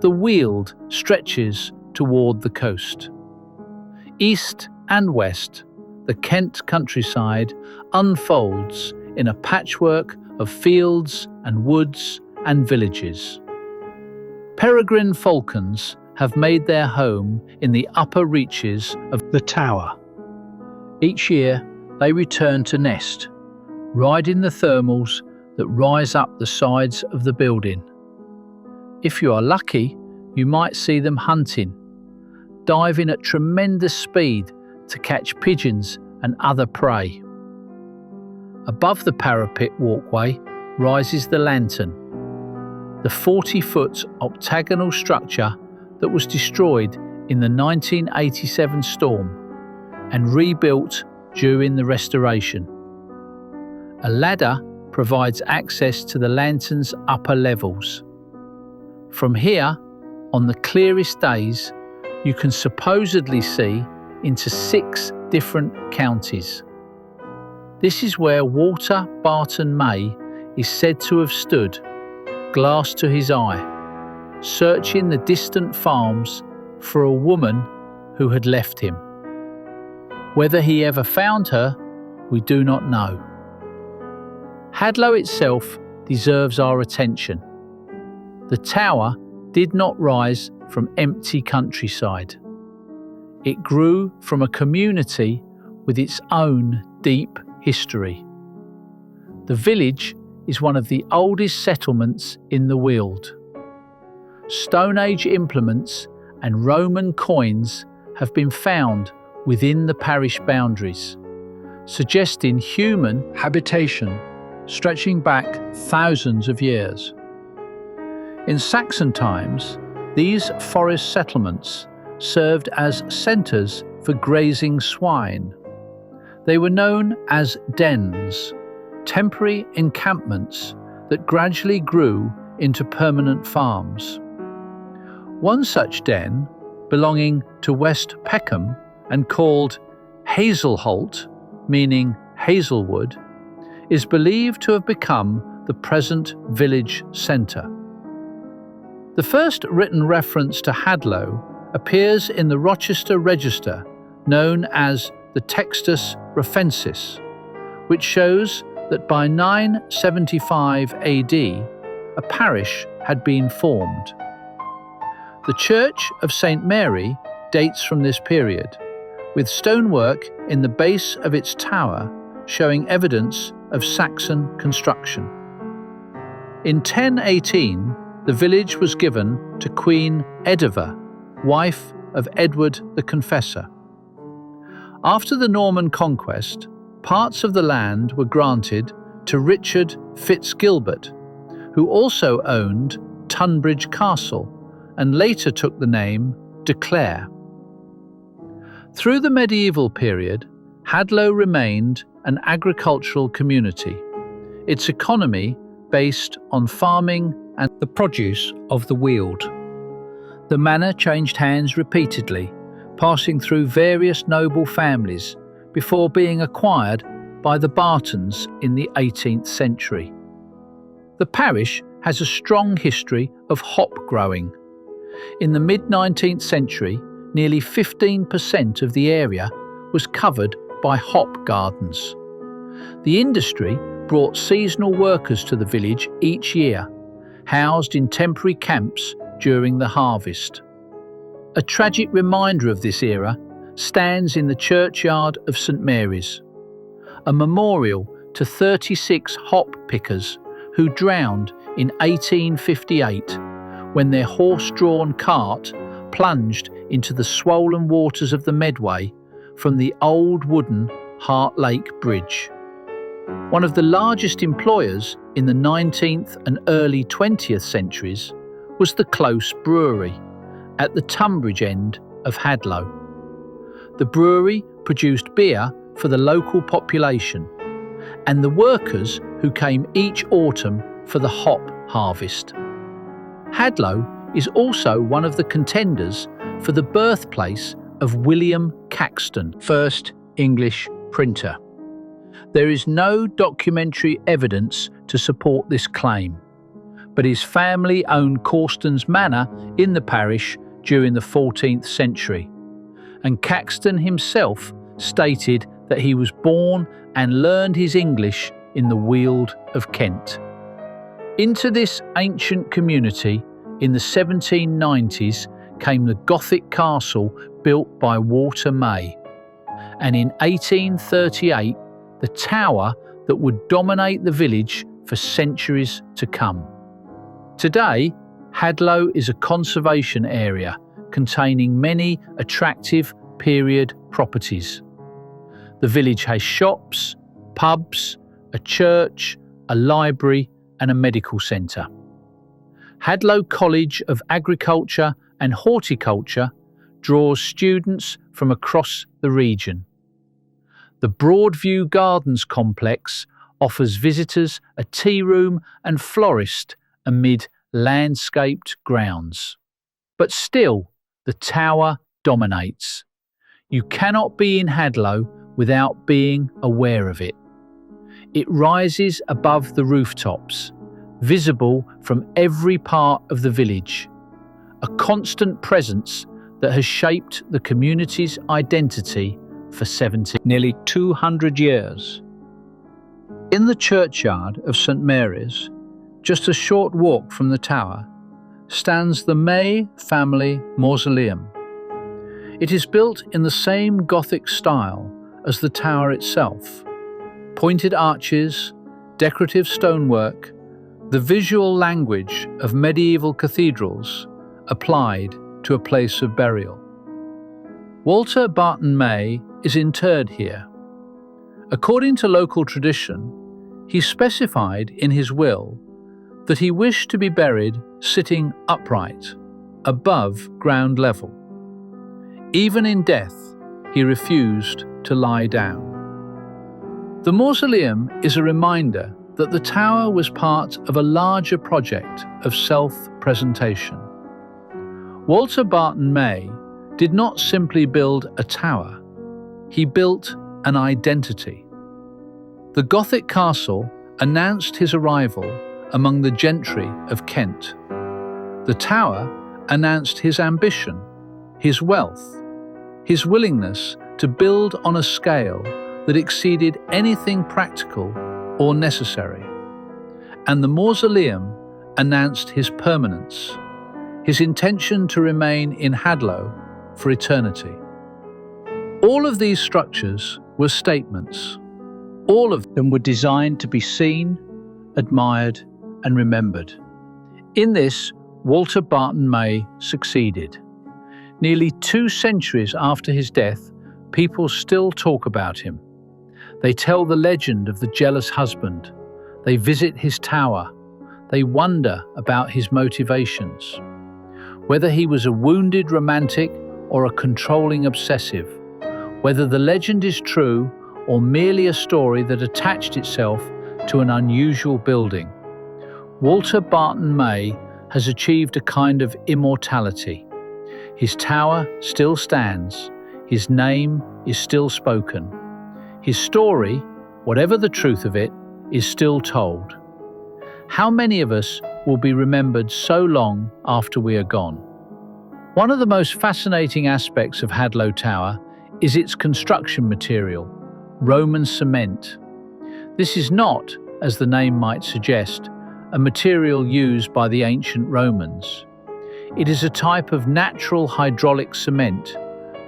the Weald stretches toward the coast. East and west, the Kent countryside unfolds in a patchwork of fields and woods and villages. Peregrine falcons have made their home in the upper reaches of the tower. Each year, they return to nest, riding the thermals that rise up the sides of the building. If you are lucky, you might see them hunting, diving at tremendous speed to catch pigeons and other prey. Above the parapet walkway rises the lantern, the 40-foot octagonal structure that was destroyed in the 1987 storm and rebuilt during the restoration. A ladder provides access to the lantern's upper levels. From here, on the clearest days, you can supposedly see into 6 different counties. This is where Walter Barton May is said to have stood, glass to his eye, searching the distant farms for a woman who had left him. Whether he ever found her, we do not know. Hadlow itself deserves our attention. The tower did not rise from empty countryside. It grew from a community with its own deep history. The village is one of the oldest settlements in the Weald. Stone Age implements and Roman coins have been found within the parish boundaries, suggesting human habitation stretching back thousands of years. In Saxon times, these forest settlements served as centres for grazing swine. They were known as dens, temporary encampments that gradually grew into permanent farms. One such den, belonging to West Peckham and called Hazelholt, meaning Hazelwood, is believed to have become the present village centre. The first written reference to Hadlow appears in the Rochester Register, known as the Textus Rufensis, which shows that by 975 AD, a parish had been formed. The Church of St. Mary dates from this period, with stonework in the base of its tower showing evidence of Saxon construction. In 1018, the village was given to Queen Edova, wife of Edward the Confessor. After the Norman conquest, parts of the land were granted to Richard Fitzgilbert, who also owned Tunbridge Castle and later took the name de Clare. Through the medieval period, Hadlow remained an agricultural community, its economy based on farming and the produce of the Weald. The manor changed hands repeatedly, passing through various noble families before being acquired by the Bartons in the 18th century. The parish has a strong history of hop growing. In the mid-19th century, nearly 15% of the area was covered by hop gardens. The industry brought seasonal workers to the village each year, housed in temporary camps during the harvest. A tragic reminder of this era stands in the churchyard of St. Mary's, a memorial to 36 hop pickers who drowned in 1858 when their horse-drawn cart plunged into the swollen waters of the Medway from the old wooden Hart Lake Bridge. One of the largest employers in the 19th and early 20th centuries was the Close Brewery at the Tunbridge end of Hadlow. The brewery produced beer for the local population and the workers who came each autumn for the hop harvest. Hadlow is also one of the contenders for the birthplace of William Caxton, first English printer. There is no documentary evidence to support this claim, but his family owned Corstons Manor in the parish during the 14th century, and Caxton himself stated that he was born and learned his English in the Weald of Kent. Into this ancient community in the 1790s came the Gothic castle built by Walter May, and in 1838 the tower that would dominate the village for centuries to come. Today, Hadlow is a conservation area containing many attractive period properties. The village has shops, pubs, a church, a library and a medical centre. Hadlow College of Agriculture and Horticulture draws students from across the region. The Broadview Gardens complex offers visitors a tea room and florist amid landscaped grounds. But still, the tower dominates. You cannot be in Hadlow without being aware of it. It rises above the rooftops, visible from every part of the village, a constant presence that has shaped the community's identity for nearly 200 years. In the churchyard of St Mary's, just a short walk from the tower, stands the May family mausoleum. It is built in the same Gothic style as the tower itself. Pointed arches, decorative stonework, the visual language of medieval cathedrals applied to a place of burial. Walter Barton May is interred here. According to local tradition, he specified in his will that he wished to be buried sitting upright, above ground level. Even in death, he refused to lie down. The mausoleum is a reminder that the tower was part of a larger project of self-presentation. Walter Barton May did not simply build a tower, he built an identity. The Gothic castle announced his arrival among the gentry of Kent. The tower announced his ambition, his wealth, his willingness to build on a scale that exceeded anything practical or necessary. And the mausoleum announced his permanence, his intention to remain in Hadlow for eternity. All of these structures were statements. All of them were designed to be seen, admired, and remembered. In this, Walter Barton May succeeded. Nearly 2 centuries after his death, people still talk about him. They tell the legend of the jealous husband. They visit his tower. They wonder about his motivations. Whether he was a wounded romantic or a controlling obsessive, whether the legend is true or merely a story that attached itself to an unusual building, Walter Barton May has achieved a kind of immortality. His tower still stands. His name is still spoken. His story, whatever the truth of it, is still told. How many of us will be remembered so long after we are gone? One of the most fascinating aspects of Hadlow Tower is its construction material, Roman cement. This is not, as the name might suggest, a material used by the ancient Romans. It is a type of natural hydraulic cement,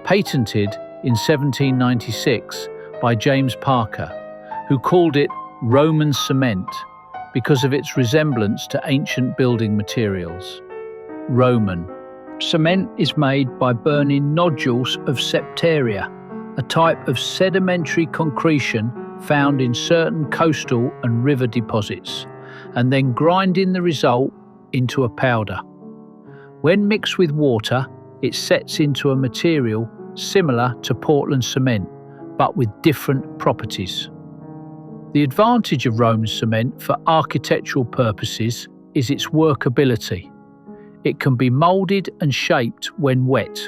patented in 1796 by James Parker, who called it Roman cement because of its resemblance to ancient building materials. Roman. Cement is made by burning nodules of septaria, a type of sedimentary concretion found in certain coastal and river deposits, and then grinding the result into a powder. When mixed with water, it sets into a material similar to Portland cement, but with different properties. The advantage of Roman cement for architectural purposes is its workability. It can be moulded and shaped when wet,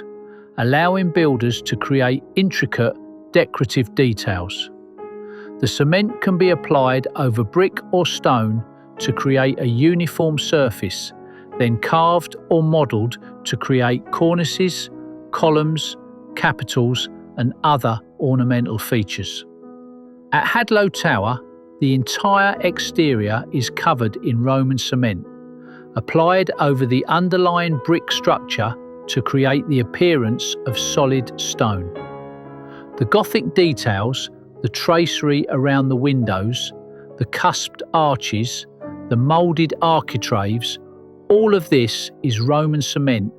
allowing builders to create intricate decorative details. The cement can be applied over brick or stone to create a uniform surface, then carved or modelled to create cornices, columns, capitals, and other ornamental features. At Hadlow Tower, the entire exterior is covered in Roman cement, applied over the underlying brick structure to create the appearance of solid stone. The Gothic details, the tracery around the windows, the cusped arches, the moulded architraves, all of this is Roman cement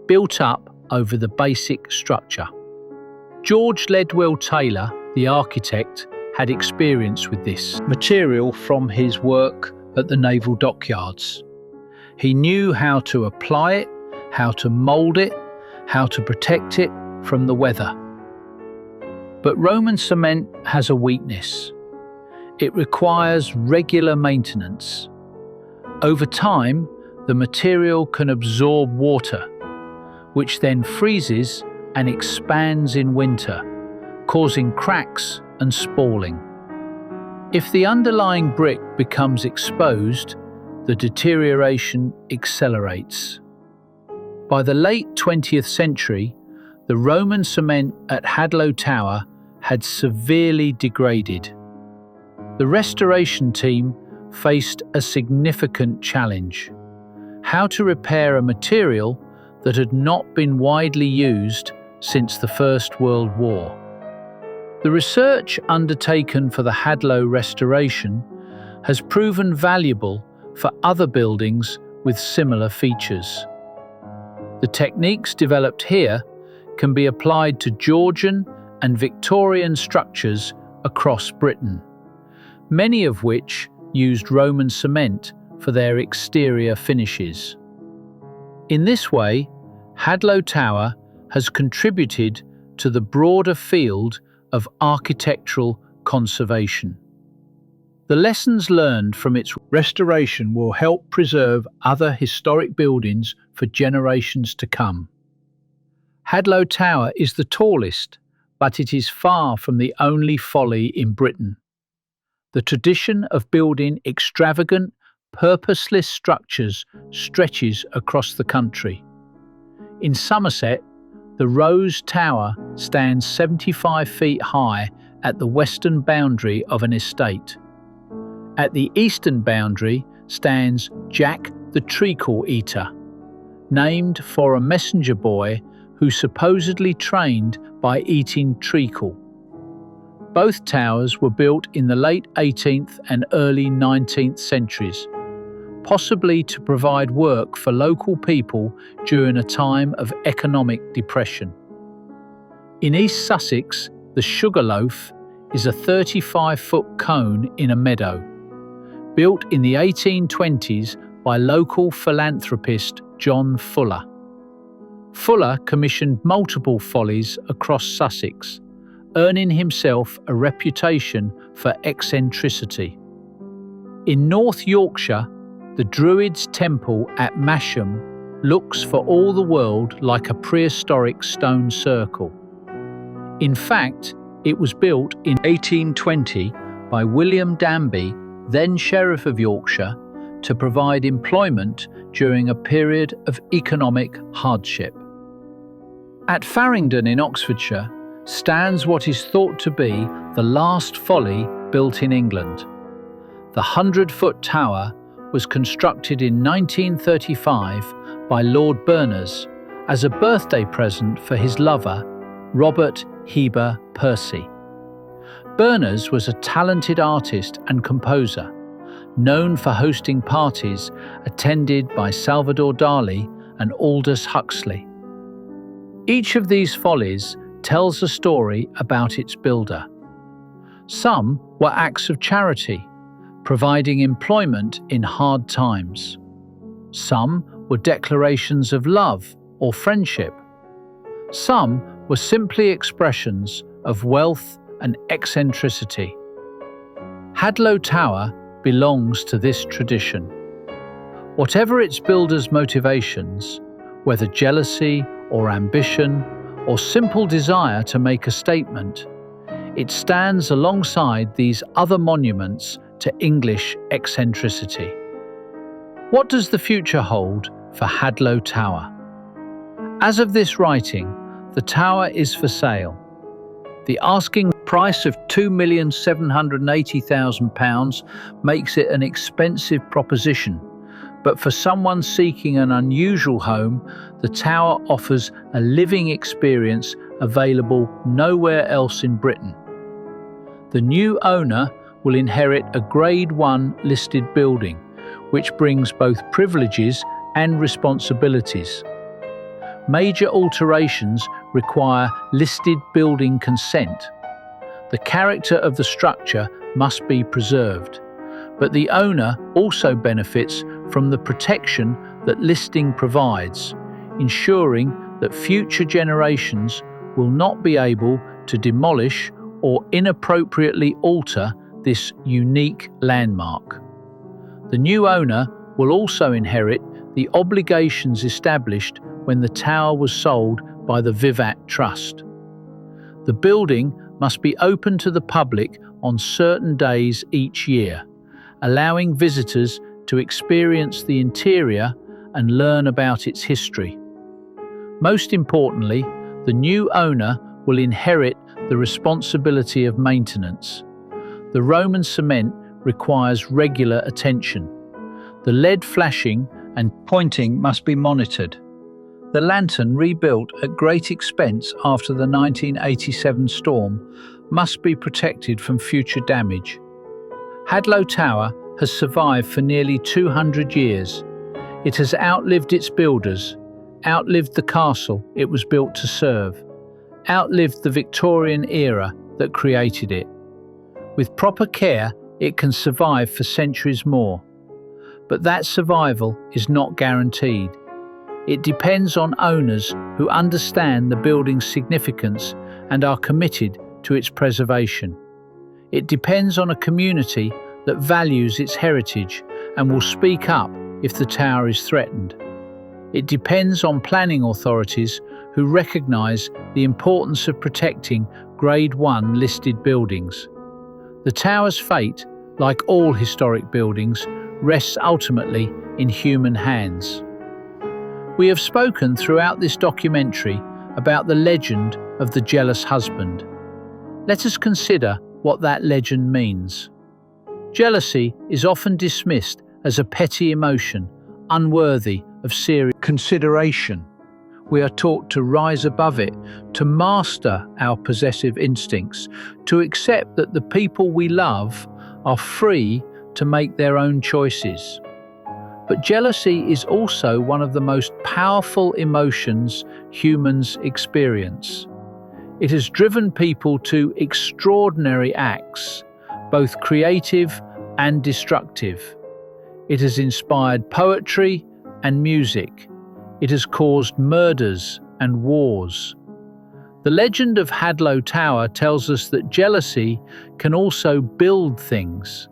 built up over the basic structure. George Ledwell Taylor, the architect, had experience with this material from his work at the naval dockyards. He knew how to apply it, how to mould it, how to protect it from the weather. But Roman cement has a weakness. It requires regular maintenance. Over time, the material can absorb water, which then freezes and expands in winter, causing cracks and spalling. If the underlying brick becomes exposed, the deterioration accelerates. By the late 20th century, the Roman cement at Hadlow Tower had severely degraded. The restoration team faced a significant challenge: how to repair a material that had not been widely used since the First World War. The research undertaken for the Hadlow restoration has proven valuable for other buildings with similar features. The techniques developed here can be applied to Georgian and Victorian structures across Britain, many of which used Roman cement for their exterior finishes. In this way, Hadlow Tower has contributed to the broader field of architectural conservation. The lessons learned from its restoration will help preserve other historic buildings for generations to come. Hadlow Tower is the tallest, but it is far from the only folly in Britain. The tradition of building extravagant, purposeless structures stretches across the country. In Somerset, the Rose Tower stands 75 feet high at the western boundary of an estate. At the eastern boundary stands Jack the Treacle Eater, named for a messenger boy who supposedly trained by eating treacle. Both towers were built in the late 18th and early 19th centuries, possibly to provide work for local people during a time of economic depression. In East Sussex, the Sugarloaf is a 35-foot cone in a meadow, built in the 1820s by local philanthropist John Fuller. Fuller commissioned multiple follies across Sussex, earning himself a reputation for eccentricity. In North Yorkshire, the Druids' temple at Masham looks for all the world like a prehistoric stone circle. In fact, it was built in 1820 by William Danby, then Sheriff of Yorkshire, to provide employment during a period of economic hardship. At Farringdon in Oxfordshire stands what is thought to be the last folly built in England. The 100-foot tower was constructed in 1935 by Lord Berners as a birthday present for his lover, Robert Heber Percy. Berners was a talented artist and composer, known for hosting parties attended by Salvador Dali and Aldous Huxley. Each of these follies tells a story about its builder. Some were acts of charity, providing employment in hard times. Some were declarations of love or friendship. Some were simply expressions of wealth and eccentricity. Hadlow Tower belongs to this tradition. Whatever its builder's motivations, whether jealousy or ambition or simple desire to make a statement, it stands alongside these other monuments to English eccentricity. What does the future hold for Hadlow Tower? As of this writing, the tower is for sale. The asking price of £2,780,000 makes it an expensive proposition, but for someone seeking an unusual home, the tower offers a living experience available nowhere else in Britain. The new owner will inherit a Grade 1 listed building, which brings both privileges and responsibilities. Major alterations require listed building consent. The character of the structure must be preserved, but the owner also benefits from the protection that listing provides, ensuring that future generations will not be able to demolish or inappropriately alter this unique landmark. The new owner will also inherit the obligations established when the tower was sold by the Vivat Trust. The building must be open to the public on certain days each year, allowing visitors to experience the interior and learn about its history. Most importantly, the new owner will inherit the responsibility of maintenance. The Roman cement requires regular attention. The LED flashing and pointing must be monitored. The lantern, rebuilt at great expense after the 1987 storm, must be protected from future damage. Hadlow Tower has survived for nearly 200 years. It has outlived its builders, outlived the castle it was built to serve, outlived the Victorian era that created it. With proper care, it can survive for centuries more. But that survival is not guaranteed. It depends on owners who understand the building's significance and are committed to its preservation. It depends on a community that values its heritage and will speak up if the tower is threatened. It depends on planning authorities who recognise the importance of protecting Grade 1 listed buildings. The tower's fate, like all historic buildings, rests ultimately in human hands. We have spoken throughout this documentary about the legend of the jealous husband. Let us consider what that legend means. Jealousy is often dismissed as a petty emotion, unworthy of serious consideration. We are taught to rise above it, to master our possessive instincts, to accept that the people we love are free to make their own choices. But jealousy is also one of the most powerful emotions humans experience. It has driven people to extraordinary acts, both creative and destructive. It has inspired poetry and music. It has caused murders and wars. The legend of Hadlow Tower tells us that jealousy can also build things.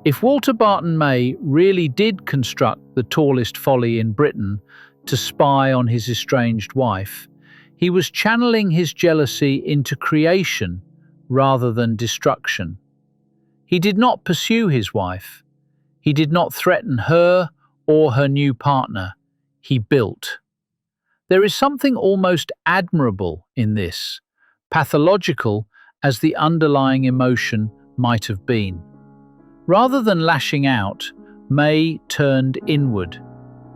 If Walter Barton May really did construct the tallest folly in Britain to spy on his estranged wife, he was channeling his jealousy into creation rather than destruction. He did not pursue his wife. He did not threaten her or her new partner. He built. There is something almost admirable in this, pathological as the underlying emotion might have been. Rather than lashing out, May turned inward.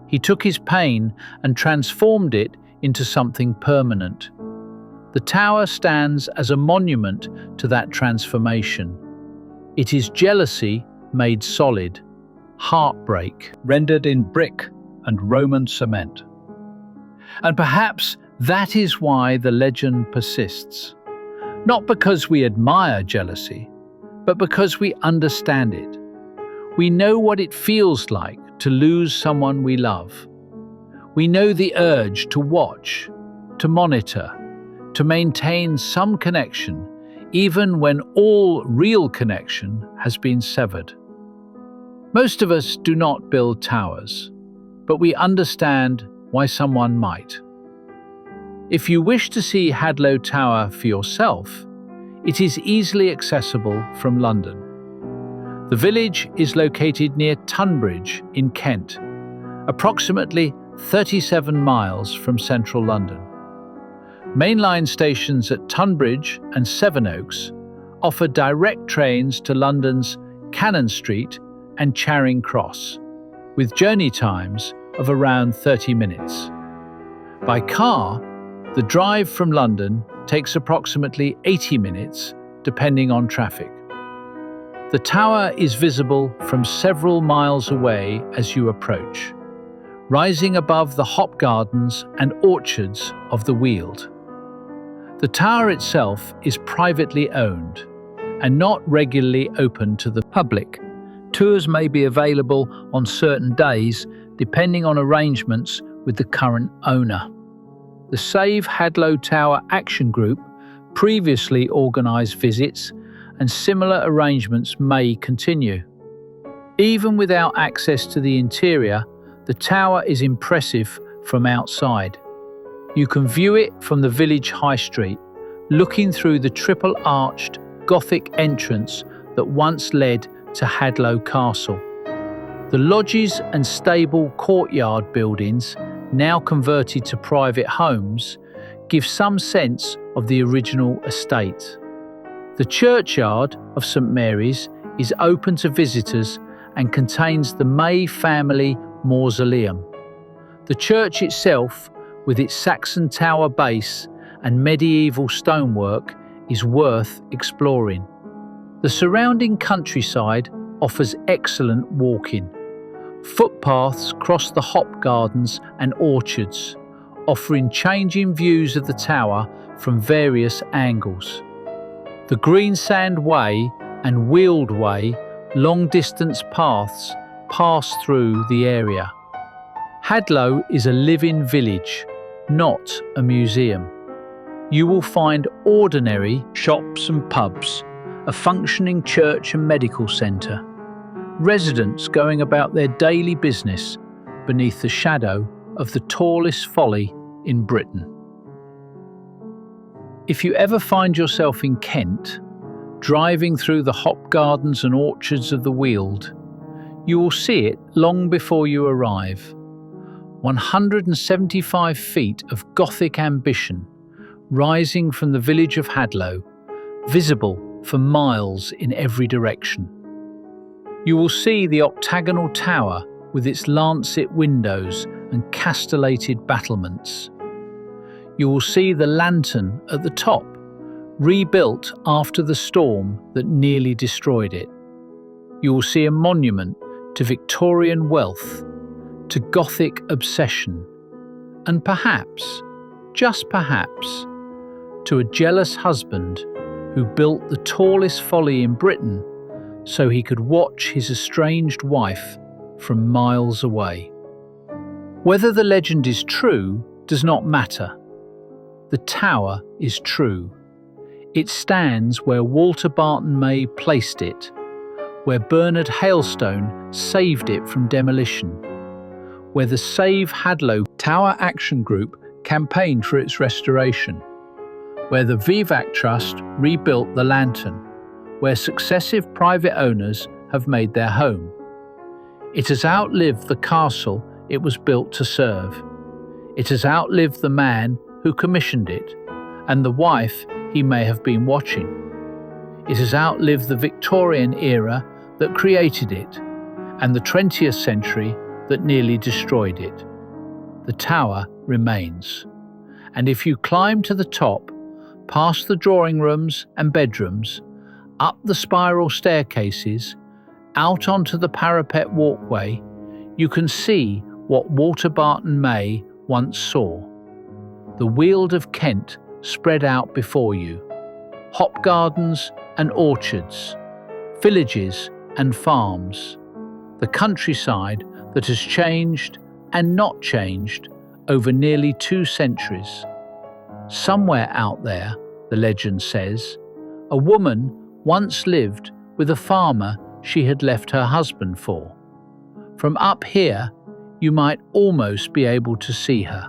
He took his pain and transformed it into something permanent. The tower stands as a monument to that transformation. It is jealousy made solid, heartbreak rendered in brick and Roman cement. And perhaps that is why the legend persists. Not because we admire jealousy, but because we understand it. We know what it feels like to lose someone we love. We know the urge to watch, to monitor, to maintain some connection, even when all real connection has been severed. Most of us do not build towers, but we understand why someone might. If you wish to see Hadlow Tower for yourself, it is easily accessible from London. The village is located near Tunbridge in Kent, approximately 37 miles from central London. Mainline stations at Tunbridge and Sevenoaks offer direct trains to London's Cannon Street and Charing Cross, with journey times of around 30 minutes. By car, the drive from London takes approximately 80 minutes, depending on traffic. The tower is visible from several miles away as you approach, rising above the hop gardens and orchards of the Weald. The tower itself is privately owned and not regularly open to the public. Tours may be available on certain days, depending on arrangements with the current owner. The Save Hadlow Tower Action Group previously organised visits and similar arrangements may continue. Even without access to the interior, the tower is impressive from outside. You can view it from the village high street, looking through the triple-arched Gothic entrance that once led to Hadlow Castle. The lodges and stable courtyard buildings, now converted to private homes, give some sense of the original estate. The churchyard of St Mary's is open to visitors and contains the May family mausoleum. The church itself, with its Saxon tower base and medieval stonework, is worth exploring. The surrounding countryside offers excellent walking. Footpaths cross the hop gardens and orchards, offering changing views of the tower from various angles. The Greensand Way and Weald Way long-distance paths pass through the area. Hadlow is a living village, not a museum. You will find ordinary shops and pubs, a functioning church and medical centre, residents going about their daily business beneath the shadow of the tallest folly in Britain. If you ever find yourself in Kent, driving through the hop gardens and orchards of the Weald, you will see it long before you arrive. 175 feet of Gothic ambition rising from the village of Hadlow, visible for miles in every direction. You will see the octagonal tower with its lancet windows and castellated battlements. You will see the lantern at the top, rebuilt after the storm that nearly destroyed it. You will see a monument to Victorian wealth, to Gothic obsession, and perhaps, just perhaps, to a jealous husband who built the tallest folly in Britain so he could watch his estranged wife from miles away. Whether the legend is true does not matter. The tower is true. It stands where Walter Barton May placed it, where Bernard Hailstone saved it from demolition, where the Save Hadlow Tower Action Group campaigned for its restoration, where the Vivac Trust rebuilt the lantern, where successive private owners have made their home. It has outlived the castle it was built to serve. It has outlived the man who commissioned it, and the wife he may have been watching. It has outlived the Victorian era that created it, and the 20th century that nearly destroyed it. The tower remains. And if you climb to the top, past the drawing rooms and bedrooms, up the spiral staircases, out onto the parapet walkway, you can see what Walter Barton May once saw. The Weald of Kent spread out before you. Hop gardens and orchards, villages and farms. The countryside that has changed and not changed over nearly 2 centuries. Somewhere out there, the legend says, a woman once lived with a farmer she had left her husband for. From up here, you might almost be able to see her.